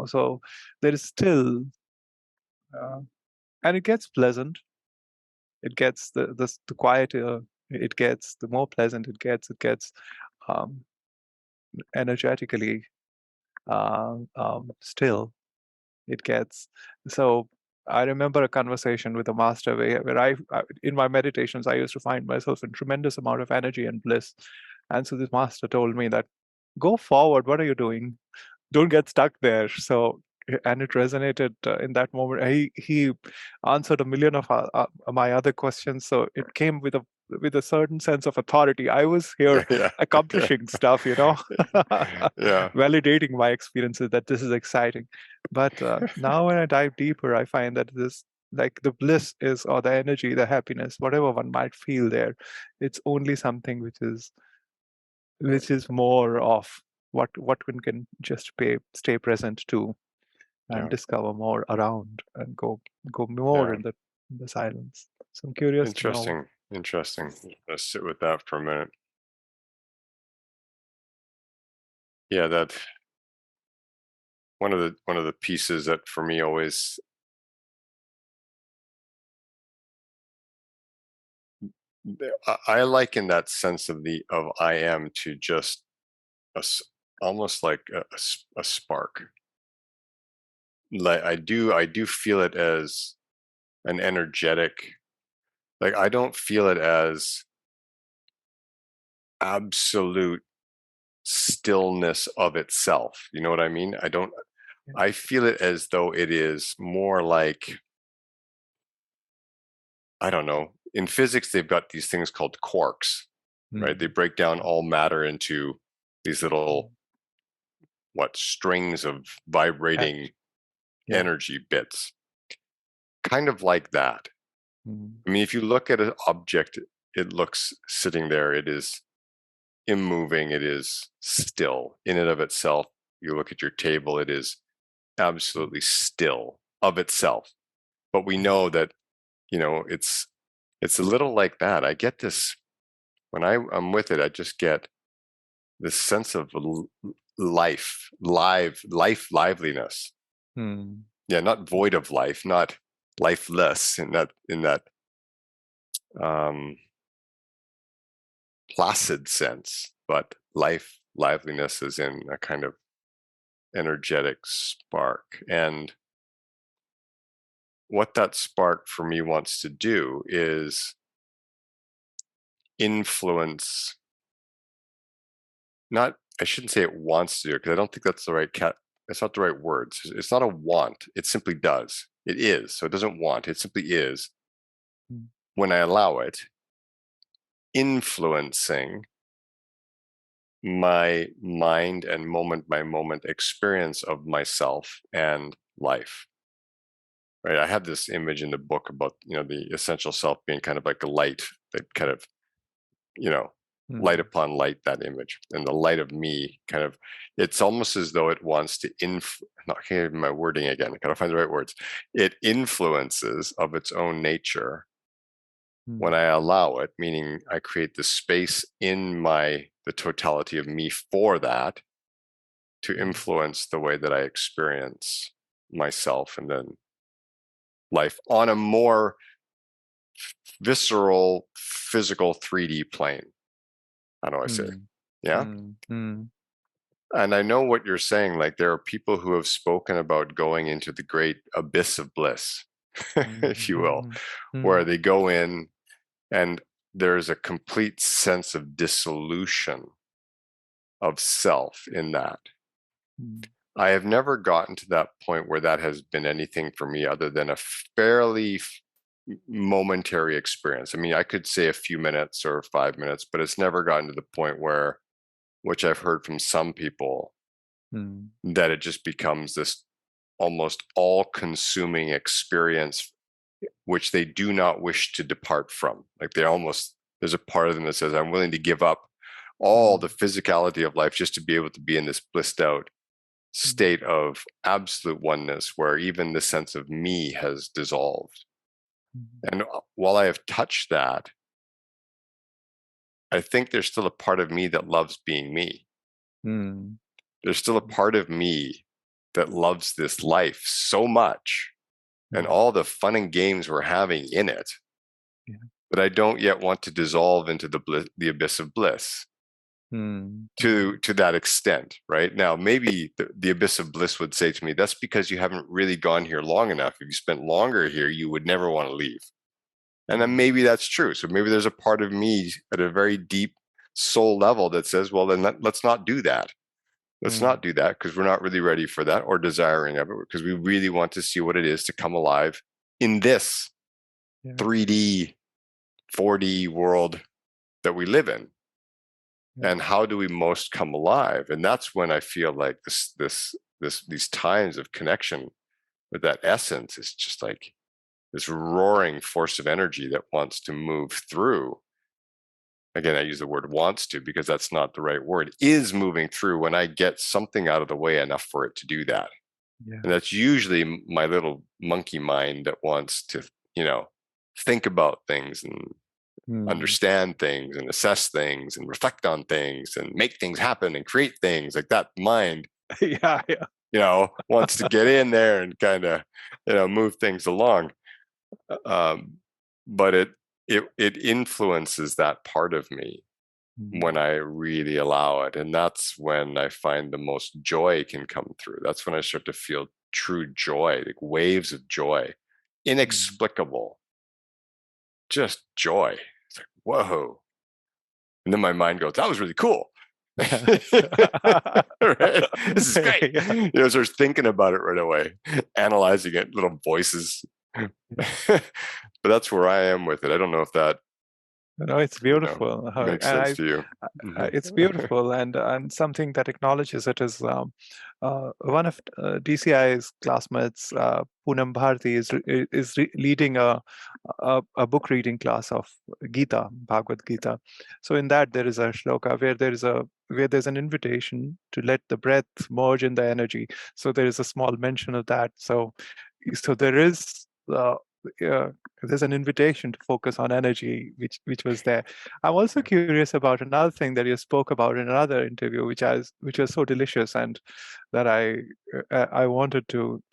so there is still, uh, and it gets pleasant. It gets the quieter it gets, the more pleasant it gets. It gets um, energetically still. It gets so. I remember a conversation with a master where in my meditations, I used to find myself in tremendous amount of energy and bliss. And so this master told me that, go forward. What are you doing? Don't get stuck there. So, and it resonated in that moment. He answered a million of my other questions, so it came with a certain sense of authority. I was here Yeah. accomplishing stuff, Yeah. validating my experiences, that this is exciting. But now when I dive deeper, I find that this, like, the bliss is, or the energy, the happiness, whatever one might feel there, it's only something which is more of what one can just stay present to, and Yeah. discover more around, and go more Yeah. in the silence. So I'm curious to know. Interesting. Interesting. Let's sit with that for a minute. Yeah, that one of the pieces that for me always, I liken that sense of I am to just almost like a spark. Like I do feel it as an energetic, like I don't feel it as absolute stillness of itself. You know what I mean? I don't, Yeah. I feel it as though it is more like, I don't know. In physics, they've got these things called quarks, right? They Mm. break down all matter into these little, strings of vibrating Energy. Yeah. energy bits, kind of like that. Mm. I mean, if you look at an object, it looks sitting there, it is immoving, it is still in and of itself. You look at your table, it is absolutely still of itself. But we know that, it's a little like that. I get this when I'm with it, I just get this sense of liveliness. Mm. Yeah, not void of life, not lifeless in that um, placid sense, but liveliness is in a kind of energetic spark. And what that spark for me wants to do is influence, not, I shouldn't say it wants to do it, because I don't think that's the right it's not the right words. It's not a want, it simply does. It is. So it doesn't want, it simply is, Mm. when I allow it, influencing my mind and moment by moment experience of myself and life. Right. I have this image in the book about, the essential self being kind of like a light that kind of, you know, light Mm. upon light, that image, and the light of me kind of, it's almost as though it wants to not, I can't even, my wording again, I gotta find the right words. It influences of its own nature when Mm. I allow it, meaning I create the space in the totality of me for that to Mm. influence the way that I experience myself and then life on a more visceral, physical 3D plane. How do I say? Mm. Yeah. Mm. Mm. And I know what you're saying. Like, there are people who have spoken about going into the great abyss of bliss, if you will, Mm, where mm, they go in and there's a complete sense of dissolution of self in that. mm, I have never gotten to that point where that has been anything for me other than a fairly momentary experience. I mean, I could say a few minutes or 5 minutes, but it's never gotten to the point where, which I've heard from some people, mm, that it just becomes this almost all consuming experience, which they do not wish to depart from. Like, they almost, there's a part of them that says, I'm willing to give up all the mm, physicality of life just to be able to be in this blissed out mm, state of absolute oneness where even the sense of me has dissolved. mm, And while I have touched that, I think there's still a part of me that loves being me. mm, There's still a part of me that loves this life so much and mm, all the fun and games we're having in it, yeah. but I don't yet want to dissolve into the abyss of bliss Mm, to mm, that extent. Right now, maybe the abyss of bliss would say to me, that's because you haven't really gone here long enough. If you spent longer here, you would never want to leave. And then mm, maybe that's true. So maybe there's a part of me at a very deep soul level that says, well, then let's not do that. Let's mm, not do that because we're not really ready for that or desiring of it, because we really want to see what it is to come alive in this yeah, 3D, 4D world that we live in. yeah. And how do we most come alive? And that's when I feel like these times of connection with that essence is just like this roaring force of energy that wants to move through. Again, I use the word wants to because that's not the right word, is moving through when I get something out of the way enough for it to do that. Yeah. And that's usually my little monkey mind that wants to, think about things and Mm. understand things and assess things and reflect on things and make things happen and create things. Like, that mind, Yeah, yeah. wants to get in there and kind of, move things along. Um, but it influences that part of me when Mm, I really allow it. And that's when I find the most joy can come through. That's when I start to feel true joy, like waves of joy, mm. inexplicable, just joy. It's like, whoa. And then my mind goes, that was really cool. Right? This is great. Yeah. Starts thinking about it right away, analyzing it, little voices. But that's where I am with it. I don't know if that, No, it's beautiful. makes And sense to you. it's beautiful and something that acknowledges it is one of DCI's classmates, Poonam Bharti, is leading a book reading class of Gita, Bhagavad Gita. So in that there is a shloka where there's an invitation to let the breath merge in the energy. So there is a small mention of that. So there is. Uh, there's an invitation to focus on energy, which was there. I'm also curious about another thing that you spoke about in another interview, which was so delicious, and that I wanted to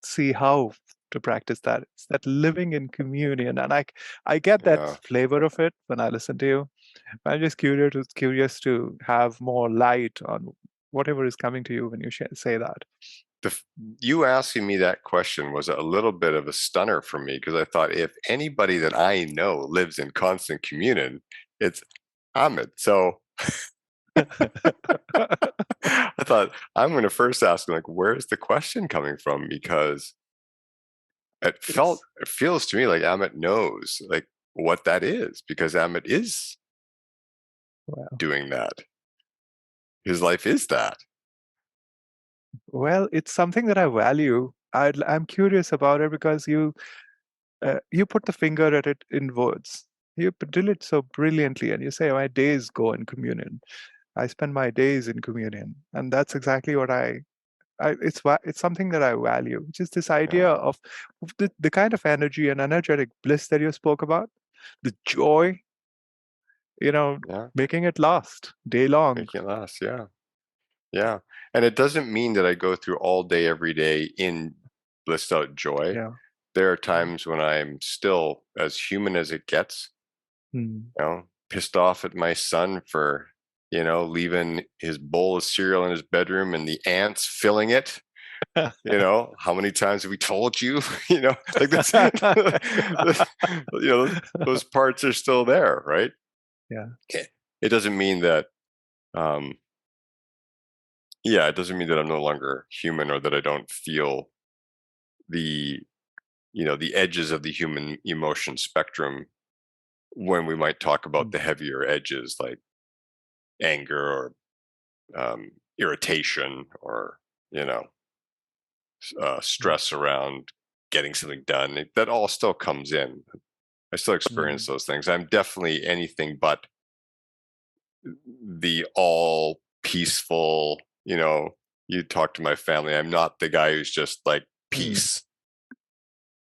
see how to practice that. It's that living in communion, and I get that Yeah. flavor of it when I listen to you. I'm just curious to have more light on whatever is coming to you when you say that. You asking me that question was a little bit of a stunner for me, because I thought, if anybody that I know lives in constant communion, it's Ahmed. So I thought, I'm going to first ask him, like, where is the question coming from? Because It's it feels to me like Amit knows, like, what that is, because Amit is well, doing that. His life is that. well, it's something that I value. I'm curious about it because you put the finger at it in words. You drill it so brilliantly, and you say, "My days go in communion. I spend my days in communion," and that's exactly what it's something that I value, which is this idea Yeah. of the kind of energy and energetic bliss that you spoke about, the joy, Yeah. making it last day long. Making it last. Yeah. Yeah. And it doesn't mean that I go through all day, every day in blissed out joy. Yeah. There are times when I'm still as human as it gets, Mm, pissed off at my son for leaving his bowl of cereal in his bedroom and the ants filling it. How many times have we told you? Like this, those parts are still there, right? Yeah. It doesn't mean that, it doesn't mean that I'm no longer human or that I don't feel the edges of the human emotion spectrum when we might talk about the heavier edges like anger or irritation or stress around getting something done. That all still comes in. I still experience those things. I'm definitely anything but the all peaceful, you talk to my family, I'm not the guy who's just like peace.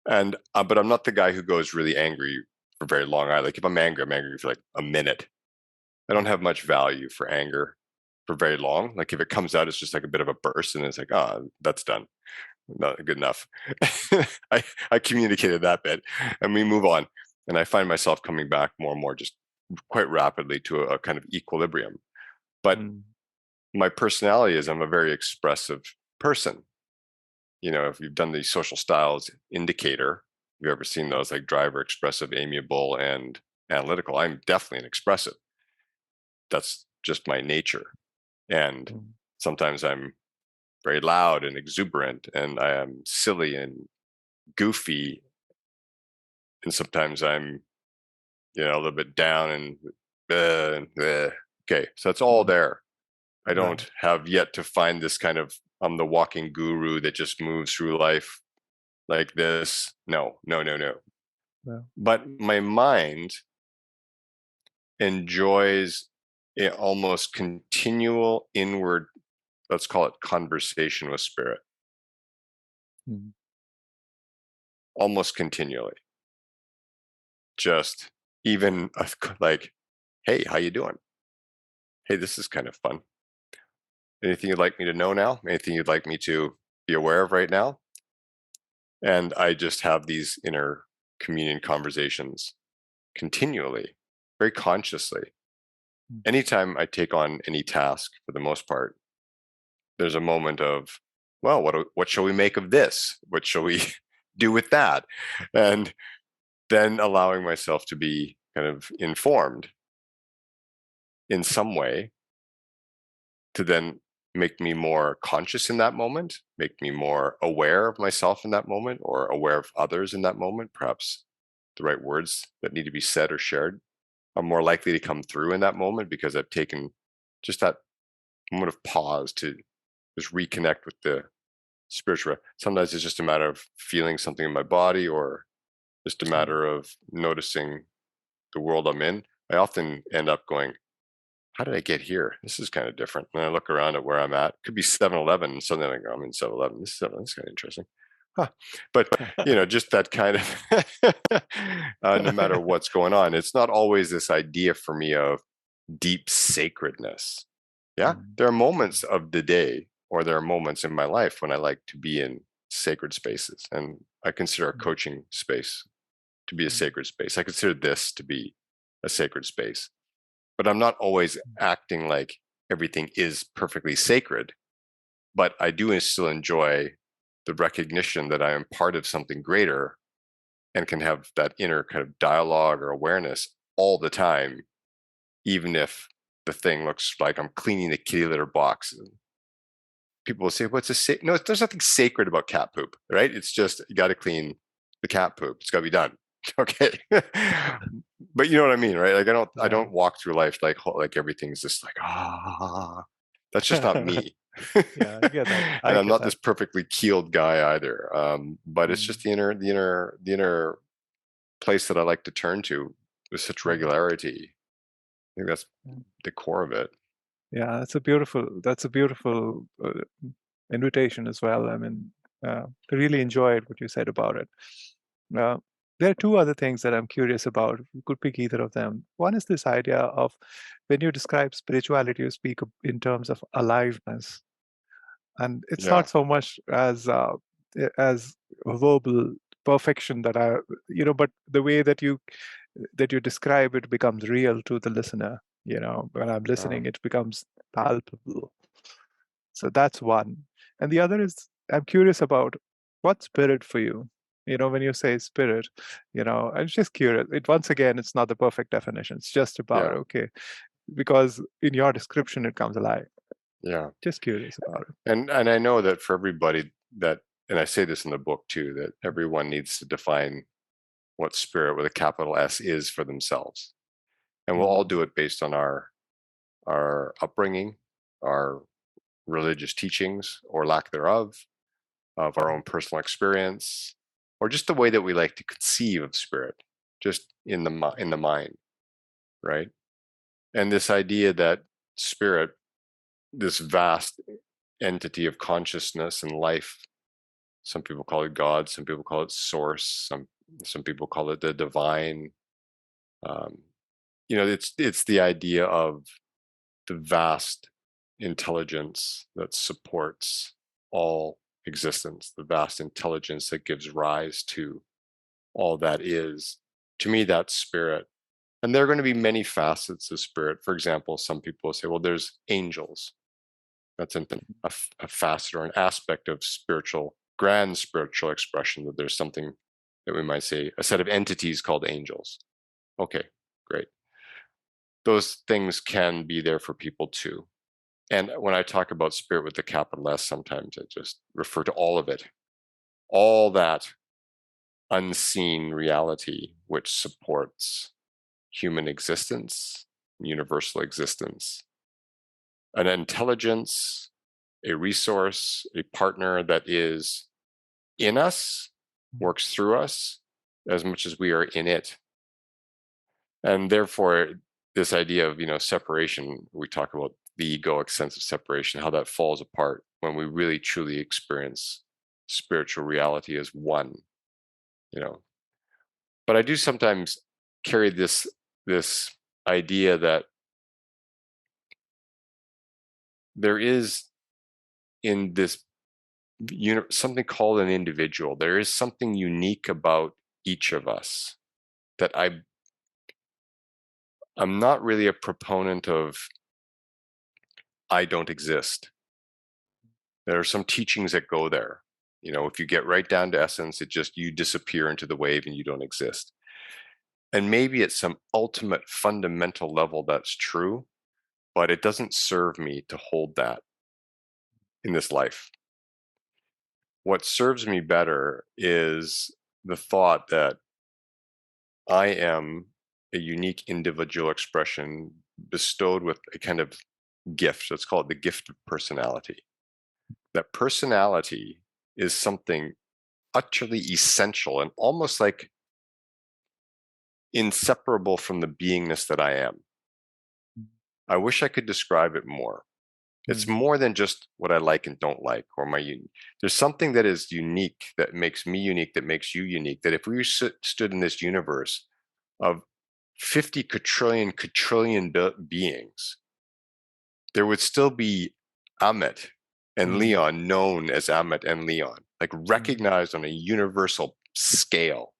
And but I'm not the guy who goes really angry for very long. Like if I'm angry for like a minute. I don't have much value for anger for very long. Like if it comes out, it's just like a bit of a burst, and it's like, that's done, not good enough. I communicated that bit, and we move on. And I find myself coming back more and more, just quite rapidly to a kind of equilibrium. But my personality is I'm a very expressive person. If you've done the social styles indicator, if you've ever seen those, like driver, expressive, amiable, and analytical, I'm definitely an expressive. That's just my nature. And sometimes I'm very loud and exuberant, and I am silly and goofy. And sometimes I'm, a little bit down and okay. So it's all there. I don't have yet to find this kind of, I'm the walking guru that just moves through life like this. No. But my mind enjoys an almost continual inward, let's call it conversation with spirit. Almost continually. Just even like, hey, how you doing? Hey, this is kind of fun. Anything you'd like me to know now? Anything you'd like me to be aware of right now? And I just have these inner communion conversations continually, very consciously. Anytime I take on any task, for the most part, there's a moment of, well, what shall we make of this? What shall we do with that? And then allowing myself to be kind of informed in some way to then make me more conscious in that moment, make me more aware of myself in that moment, or aware of others in that moment. Perhaps the right words that need to be said or shared are more likely to come through in that moment because I've taken just that moment of pause to just reconnect with the spiritual. Sometimes it's just a matter of feeling something in my body, or just a matter of noticing the world I'm in. I often end up going, how did I get here? This is kind of different. And I look around at where I'm at. It could be 7-Eleven, and suddenly I go, I'm in 7-Eleven. This is kind of interesting. Huh. But, just that kind of, no matter what's going on, it's not always this idea for me of deep sacredness. Yeah, there are moments of the day, or there are moments in my life when I like to be in sacred spaces. And I consider a coaching space to be a sacred space. I consider this to be a sacred space. But I'm not always acting like everything is perfectly sacred. But I do still enjoy the recognition that I am part of something greater and can have that inner kind of dialogue or awareness all the time, even if the thing looks like I'm cleaning the kitty litter box. People will say, what's a no, there's nothing sacred about cat poop, right? It's just, you got to clean the cat poop. It's got to be done. Okay. But you know what I mean, right? Like I don't walk through life like everything's just like, that's just not me. Yeah, I get that. And I'm not this perfectly keeled guy either. But it's just the inner place that I like to turn to with such regularity. I think that's the core of it. Yeah, that's a beautiful invitation as well. I mean, I really enjoyed what you said about it. There are two other things that I'm curious about. You could pick either of them. One is this idea of when you describe spirituality, you speak in terms of aliveness, and it's not so much as verbal perfection that but the way that you describe it becomes real to the listener. When I'm listening, it becomes palpable. So that's one. And the other is, I'm curious about what's spirit for you. When you say spirit, I'm just curious. Once again, it's not the perfect definition. It's just about, okay, because in your description, it comes alive. Yeah. Just curious about it. And I know that for everybody and I say this in the book too, that everyone needs to define what spirit with a capital S is for themselves. And we'll all do it based on our upbringing, our religious teachings or lack thereof, of our own personal experience, or just the way that we like to conceive of spirit, just in the mind, right? And this idea that spirit, this vast entity of consciousness and life, some people call it God, some people call it source, some people call it the divine. Um, it's the idea of the vast intelligence that supports all existence, the vast intelligence that gives rise to all that is. To me, that's spirit. And there are going to be many facets of spirit. For example, some people say, well, there's angels. That's a facet or an aspect of grand spiritual expression, that there's something that we might say, a set of entities called angels. Okay, great. Those things can be there for people too. And when I talk about spirit with the capital S, sometimes I just refer to all of it, all that unseen reality which supports human existence, universal existence, an intelligence, a resource, a partner that is in us, works through us as much as we are in it. And therefore, this idea of separation, we talk about the egoic sense of separation, how that falls apart when we really truly experience spiritual reality as one. But I do sometimes carry this idea that there is in this something called an individual. There is something unique about each of us that I'm not really a proponent of I don't exist. There are some teachings that go there. If you get right down to essence, you disappear into the wave and you don't exist. And maybe at some ultimate fundamental level, that's true, but it doesn't serve me to hold that in this life. What serves me better is the thought that I am a unique individual expression bestowed with a kind of gift. Let's call it the gift of personality. That personality is something utterly essential and almost like inseparable from the beingness that I am. I wish I could describe it more. It's more than just what I like and don't like, or there's something that is unique, that makes me unique, that makes you unique, that if we stood in this universe of 50 quadrillion beings, there would still be Amit and Leon known as Amit and Leon, like recognized on a universal scale,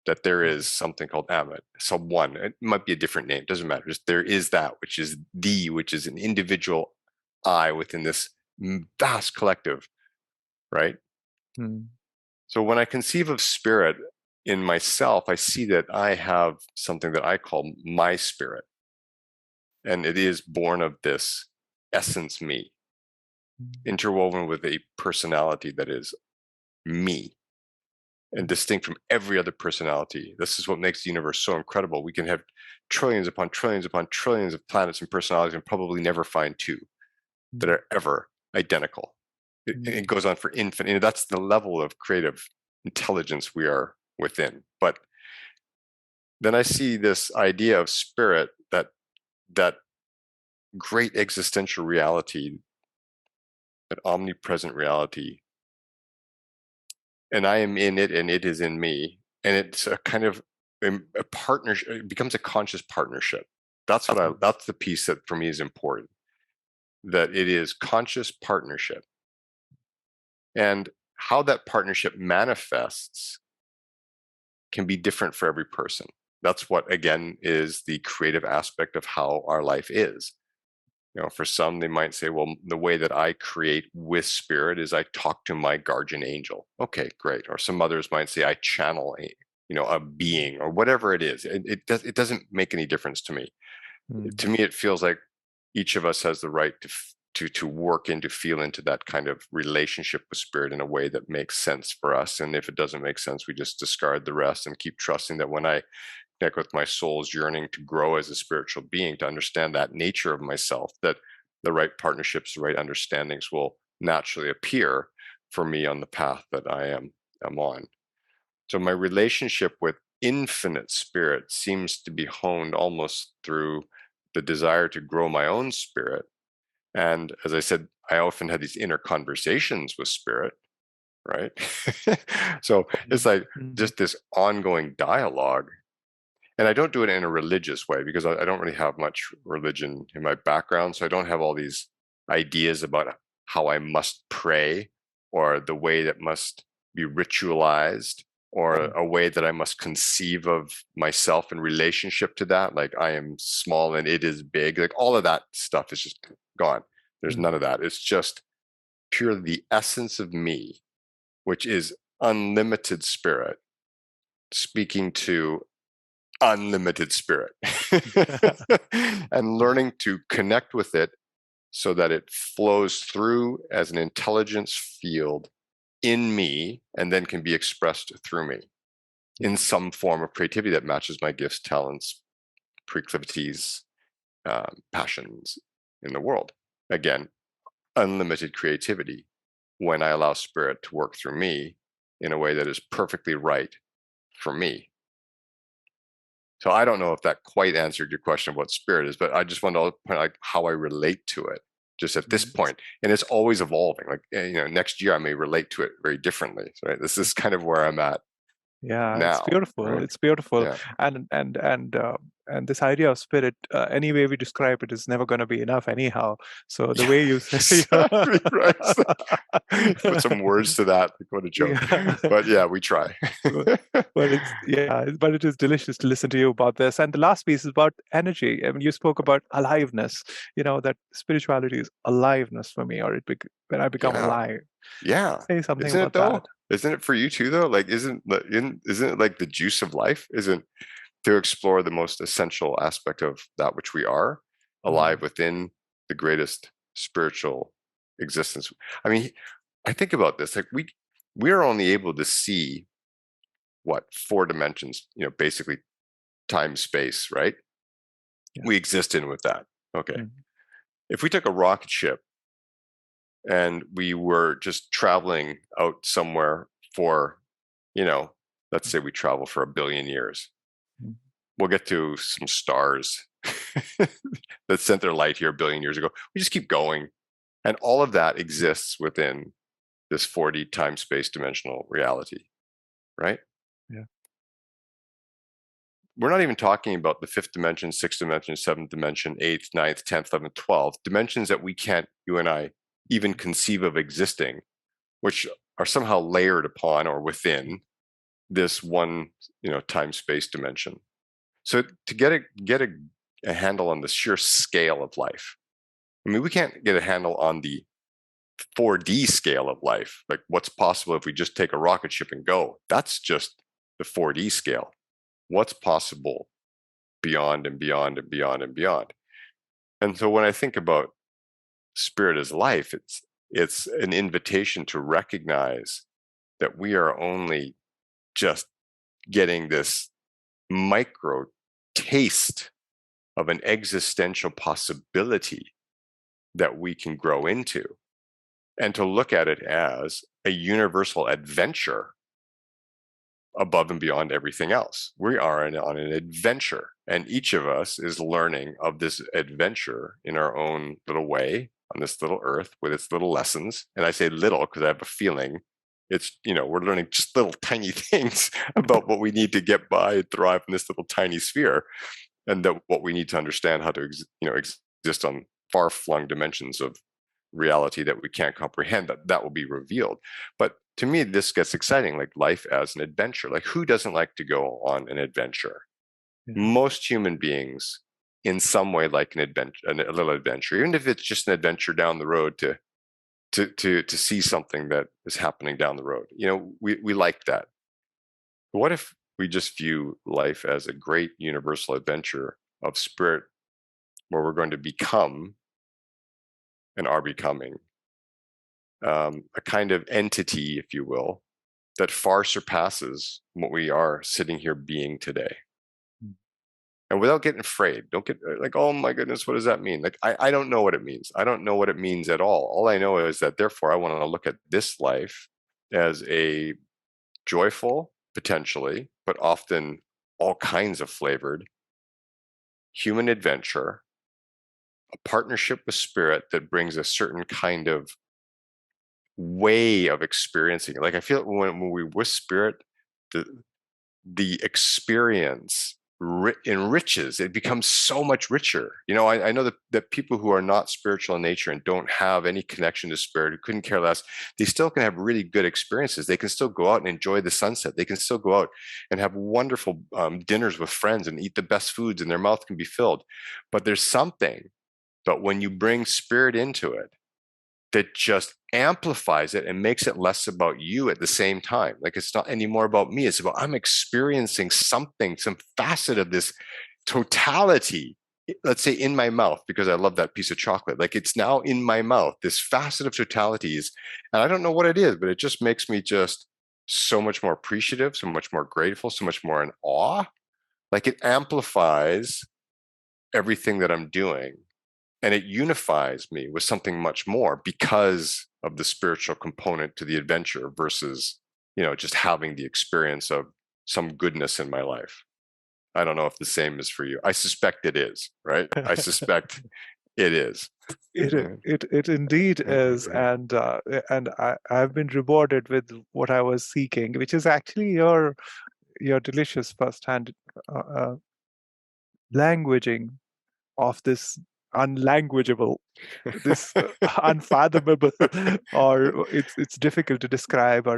that there is something called Amit. One, it might be a different name, doesn't matter. Just there is that, which is an individual I within this vast collective, right? So when I conceive of spirit in myself, I see that I have something that I call my spirit. And it is born of this essence me, interwoven with a personality that is me and distinct from every other personality. This is what makes the universe so incredible. We can have trillions upon trillions upon trillions of planets and personalities and probably never find two that are ever identical. It goes on for infinite. That's the level of creative intelligence we are within. But then I see this idea of spirit, that great existential reality, that omnipresent reality, and I am in it and it is in me, and it's a kind of a partnership. It becomes a conscious partnership. That's the piece that for me is important, that it is conscious partnership. And how that partnership manifests can be different for every person. that's what, again, is the creative aspect of how our life is. For some, they might say, well, the way that I create with spirit is I talk to my guardian angel. Okay, great. Or some others might say I channel a being, or whatever it is. It doesn't make any difference to me. To me, it feels like each of us has the right to work into, feel into that kind of relationship with spirit in a way that makes sense for us. And if it doesn't make sense, we just discard the rest and keep trusting that when I connect with my soul's yearning to grow as a spiritual being, to understand that nature of myself, that the right partnerships, the right understandings will naturally appear for me on the path that I am on. So my relationship with infinite spirit seems to be honed almost through the desire to grow my own spirit. And as I said, I often had these inner conversations with spirit, right? So it's like just this ongoing dialogue. And I don't do it in a religious way, because I don't really have much religion in my background. So I don't have all these ideas about how I must pray, or the way that must be ritualized, or a way that I must conceive of myself in relationship to that. Like I am small and it is big. Like all of that stuff is just gone. There's none of that. It's just purely the essence of me, which is unlimited spirit speaking to unlimited spirit and learning to connect with it so that it flows through as an intelligence field in me and then can be expressed through me in some form of creativity that matches my gifts, talents, proclivities, passions in the world. Again, unlimited creativity when I allow spirit to work through me in a way that is perfectly right for me. So I don't know if that quite answered your question of what spirit is, but I just wanted to point out how I relate to it just at this point. And it's always evolving. Like, next year I may relate to it very differently. Right? This is kind of where I'm at. Yeah, Now, it's beautiful. right? It's beautiful, Yeah. and this idea of spirit, any way we describe it, is never going to be enough, anyhow. So the way you say, Exactly right. Put some words to that. Like, what a joke. yeah. But yeah, we try. But but it is delicious to listen to you about this. And the last piece is about energy. I mean, you spoke about aliveness. That spirituality is aliveness for me, or when I become Yeah. alive. Yeah. Say something Isn't it about that. though? Isn't it for you too though? Like isn't it like the juice of life? Isn't to explore the most essential aspect of that which we are, alive within the greatest spiritual existence. I mean, I think about this, like we're only able to see what 4 dimensions, basically time, space, right? Yeah. We exist in with that. Okay. Mm. If we took a rocket ship and we were just traveling out somewhere for, let's say we travel for 1 billion years, we'll get to some stars that sent their light here 1 billion years ago. We just keep going. And all of that exists within this 4D time space dimensional reality, right? Yeah. We're not even talking about the 5th dimension, 6th dimension, 7th dimension, 8th, 9th, 10th, 11th, 12th, dimensions that we can't, you and I, even conceive of existing, which are somehow layered upon or within this one, time space dimension. So to get a handle on the sheer scale of life, I mean, we can't get a handle on the 4D scale of life, like what's possible if we just take a rocket ship and go. That's just the 4D scale. What's possible beyond and beyond and beyond and beyond? And so when I think about spirit as life, it's an invitation to recognize that we are only just getting this micro taste of an existential possibility that we can grow into, and to look at it as a universal adventure above and beyond everything else. We are on an adventure, and each of us is learning of this adventure in our own little way on this little earth with its little lessons. And I say little because I have a feeling it's, we're learning just little tiny things about what we need to get by and thrive in this little tiny sphere, and that what we need to understand how to exist on far-flung dimensions of reality that we can't comprehend, that will be revealed. But to me, this gets exciting, like life as an adventure. Like, who doesn't like to go on an adventure? Yeah. Most human beings, in some way, like an adventure, a little adventure, even if it's just an adventure down the road to see something that is happening down the road. We like that. What if we just view life as a great universal adventure of spirit, where we're going to become and are becoming a kind of entity, if you will, that far surpasses what we are sitting here being today? And without getting afraid, don't get like, oh my goodness, what does that mean? Like, I don't know what it means. I don't know what it means at all. All I know is that, therefore, I want to look at this life as a joyful, potentially, but often all kinds of flavored human adventure, a partnership with spirit that brings a certain kind of way of experiencing it. Like, I feel when we with spirit, the the experience enriches. It becomes so much richer. I know that people who are not spiritual in nature and don't have any connection to spirit, who couldn't care less, they still can have really good experiences. They can still go out and enjoy the sunset. They can still go out and have wonderful dinners with friends and eat the best foods, and their mouth can be filled. But there's something, but when you bring spirit into it, that just amplifies it and makes it less about you at the same time. Like, it's not anymore about me. It's about, I'm experiencing something, some facet of this totality, let's say in my mouth, because I love that piece of chocolate. Like, it's now in my mouth, this facet of totalities. And I don't know what it is, but it just makes me just so much more appreciative, so much more grateful, so much more in awe. Like, it amplifies everything that I'm doing, and it unifies me with something much more because of the spiritual component to the adventure versus, just having the experience of some goodness in my life. I don't know if the same is for you. I suspect it is, right? I suspect it is. It indeed is, and I've been rewarded with what I was seeking, which is actually your delicious firsthand uh, languaging of this unlanguageable, this unfathomable, or it's difficult to describe,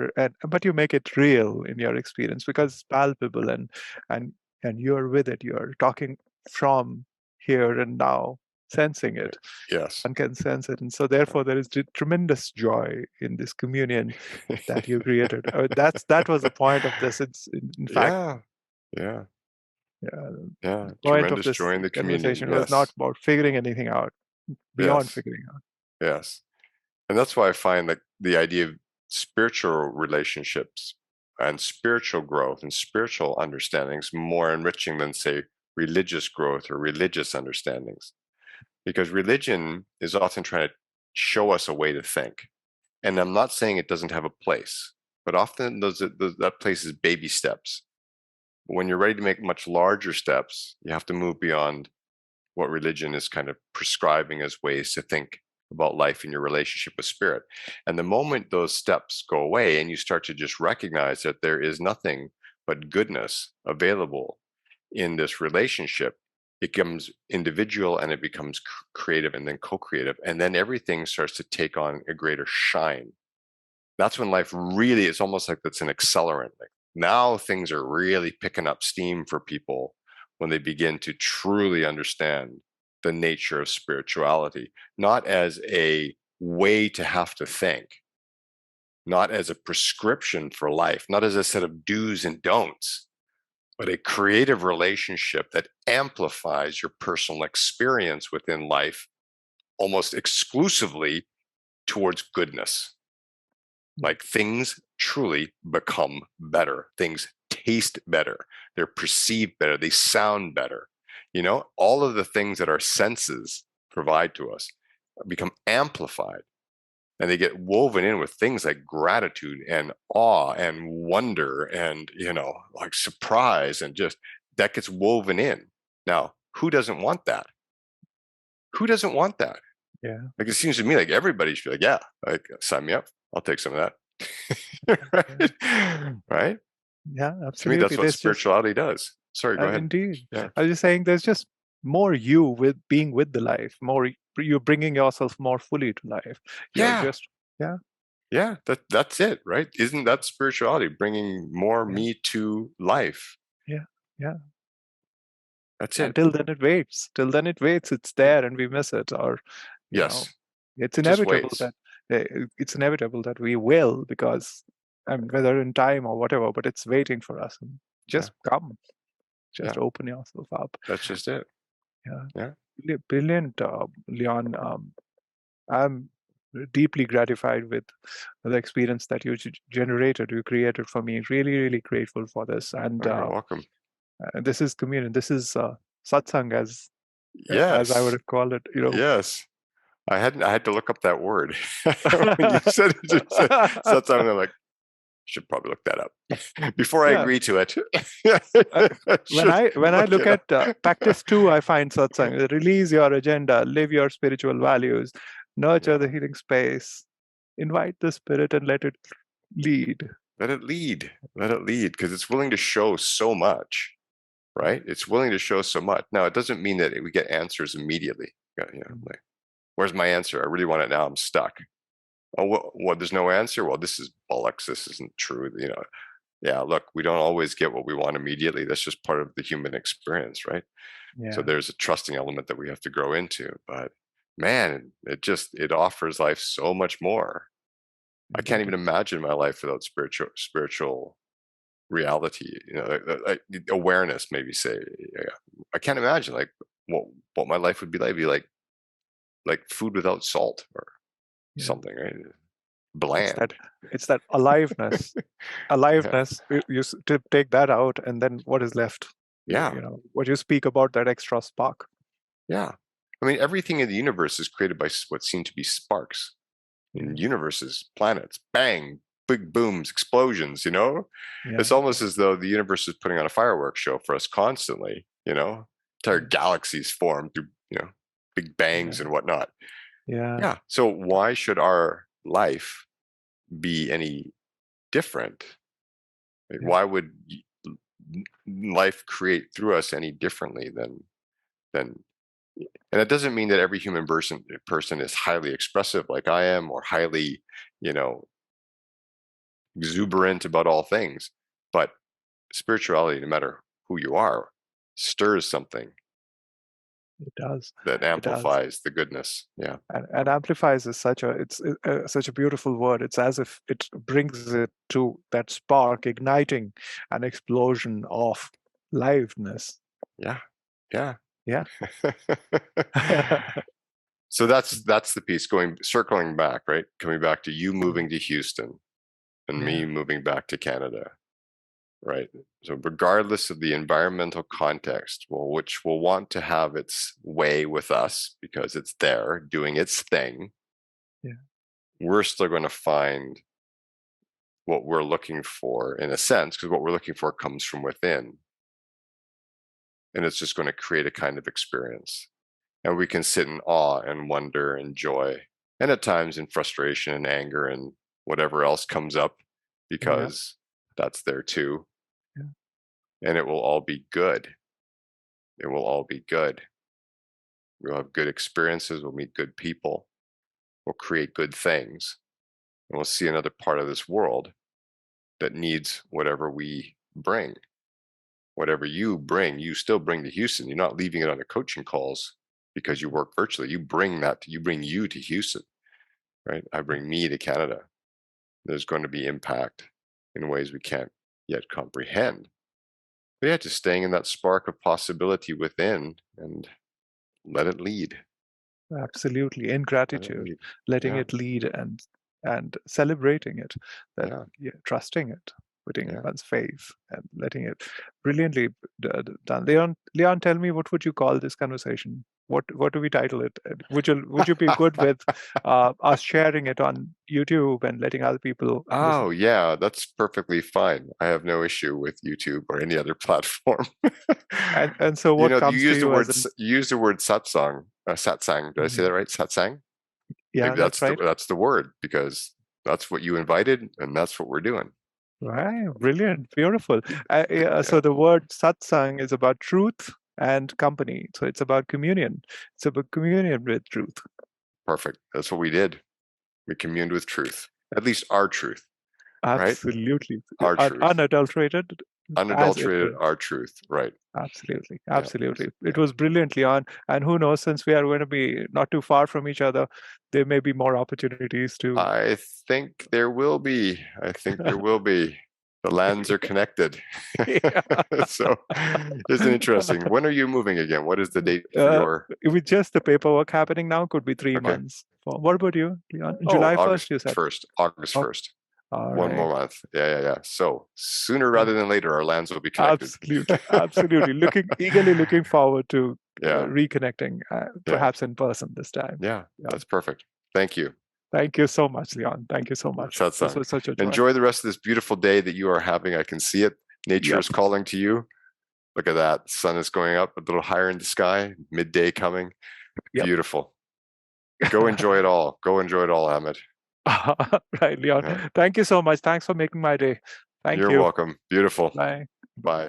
but you make it real in your experience because it's palpable, and and you're with it. You're talking from here and now, sensing it, Yes. and can sense it, and so therefore there is tremendous joy in this communion that you created. That was the point of this. It's in fact, Yeah. Yeah. yeah, Yeah. the point of Tremendous this joy in the communion. conversation was not Yes. about figuring anything out, beyond Yes. figuring out. Yes. And that's why I find that the idea of spiritual relationships and spiritual growth and spiritual understandings more enriching than, say, religious growth or religious understandings. Because religion is often trying to show us a way to think. And I'm not saying it doesn't have a place, but often that place is baby steps. But when you're ready to make much larger steps, you have to move beyond what religion is kind of prescribing as ways to think about life in your relationship with spirit. And the moment those steps go away and you start to just recognize that there is nothing but goodness available in this relationship, it becomes individual and it becomes creative and then co-creative. And then everything starts to take on a greater shine. That's when life really, it's almost like that's an accelerant. Like, now things are really picking up steam for people when they begin to truly understand the nature of spirituality, not as a way to have to think, not as a prescription for life, not as a set of do's and don'ts, but a creative relationship that amplifies your personal experience within life almost exclusively towards goodness. Like, things truly become better. Things taste better. They're perceived better. They sound better. All of the things that our senses provide to us become amplified, and they get woven in with things like gratitude and awe and wonder and, like surprise, and just that gets woven in. Now, who doesn't want that? Who doesn't want that? Yeah. Like, it seems to me like everybody should be like, yeah, like, sign me up. I'll take some of that. Right? Right? Yeah, To me, absolutely. that's what There's just spirituality does. Sorry, go ahead. indeed. Yeah. I was just saying, there's just more you with being with the life. More you're bringing yourself more fully to life. You're Yeah. just yeah, Yeah. That's it, right? Isn't that spirituality? Bringing more yeah, me to life. yeah, yeah. That's it. Until then, it waits. Till then, it waits. It's there, and we miss it. Or, Yes. it's It just inevitable waits. that we will, because, I mean, whether in time or whatever, but it's waiting for us. And just come, just open yourself up. That's just it. Yeah. Brilliant, Leon. I'm deeply gratified with the experience that you created for me. Really, really grateful for this. And You're welcome. this is communion. This is satsang, as I would Yes. have called it. Yes. I had to look up that word. When you said satsang, I'm like, should probably look that up before I agree to it. When I look at practice 2, I find satsang: release your agenda, live your spiritual values, nurture the healing space, invite the spirit, and let it lead. Let it lead. Let it lead, because it's willing to show so much, right? It's willing to show so much. Now, it doesn't mean that we get answers immediately. Like, where's my answer? I really want it now. I'm stuck. Oh, what? There's no answer. Well, this is bollocks. This isn't true. Yeah. Look, we don't always get what we want immediately. That's just part of the human experience, right? Yeah. So there's a trusting element that we have to grow into. But man, it offers life so much more. I can't even imagine my life without spiritual reality. Like awareness. Maybe say, I can't imagine like what my life would be like. It'd be like food without salt or something, right? Bland. It's that aliveness. You to take that out, and then what is left? What you speak about, that extra spark. Yeah. I mean, everything in the universe is created by what seem to be sparks. In universes, planets, bang, big booms, explosions, It's almost as though the universe is putting on a fireworks show for us constantly, Entire galaxies form through, big bangs and whatnot. Yeah. So why should our life be any different? Like, why would life create through us any differently than and it doesn't mean that every human person is highly expressive like I am, or highly, exuberant about all things. But spirituality, no matter who you are, stirs something. It does. That amplifies the goodness. Yeah. And amplifies is such a beautiful word. It's as if it brings it to that spark, igniting an explosion of liveness. Yeah. So that's the piece, circling back, right? Coming back to you moving to Houston and me moving back to Canada, right? So regardless of the environmental context, which will want to have its way with us because it's there doing its thing, we're still going to find what we're looking for, in a sense, because what we're looking for comes from within. And it's just going to create a kind of experience. And we can sit in awe and wonder and joy, and at times in frustration and anger and whatever else comes up, because that's there too. And it will all be good. It will all be good. We'll have good experiences. We'll meet good people. We'll create good things. And we'll see another part of this world that needs whatever we bring. Whatever you bring, you still bring to Houston. You're not leaving it on the coaching calls because you work virtually. You bring you to Houston, right? I bring me to Canada. There's going to be impact in ways we can't yet comprehend. But just staying in that spark of possibility within and let it lead. Absolutely. In gratitude, letting it lead and celebrating it, trusting it, putting one's faith and letting it brilliantly done. Leon, tell me, what would you call this conversation? What do we title it? Would you be good with us sharing it on YouTube and letting other people listen? Yeah, that's perfectly fine. I have no issue with YouTube or any other platform. and so what comes you use to you use the word satsang. Satsang. Did I say that right? Satsang? Yeah, maybe that's right. That's the word, because that's what you invited, and that's what we're doing. Right. Brilliant. Beautiful. So the word satsang is about truth and company. So it's about communion. It's about communion with truth. Perfect. That's what we did. We communed with truth, at least our truth. Absolutely. Right? Our truth. Unadulterated, as it unadulterated is. our truth. Right. Absolutely. Yeah. Absolutely. It was brilliant, Leon. And who knows, since we are going to be not too far from each other, there may be more opportunities to. I think there will be. I think there will be. The lands are connected. So it's interesting. When are you moving again? What is the date for your? With just the paperwork happening now, could be 3 Okay. months. What about you, Leon? Oh, July 1st, August you said? 1st. August Oh, 1st. all One right. more month. Yeah. So sooner Yeah. rather than later, our lands will be connected. Absolutely. Absolutely. Eagerly looking forward to Yeah. reconnecting, Yeah. perhaps in person this time. Yeah. Yeah. That's perfect. Thank you. Thank you so much, Leon. Thank you so much. This Satsang. was such a joy. Enjoy the rest of this beautiful day that you are having. I can see it. Nature Yep. is calling to you. Look at that. Sun is going up a little higher in the sky. Midday coming. Yep. Beautiful. Go enjoy it all. Go enjoy it all, Ahmed. Right, Leon. Yeah. Thank you so much. Thanks for making my day. Thank You're you. welcome. Beautiful. Bye. Bye.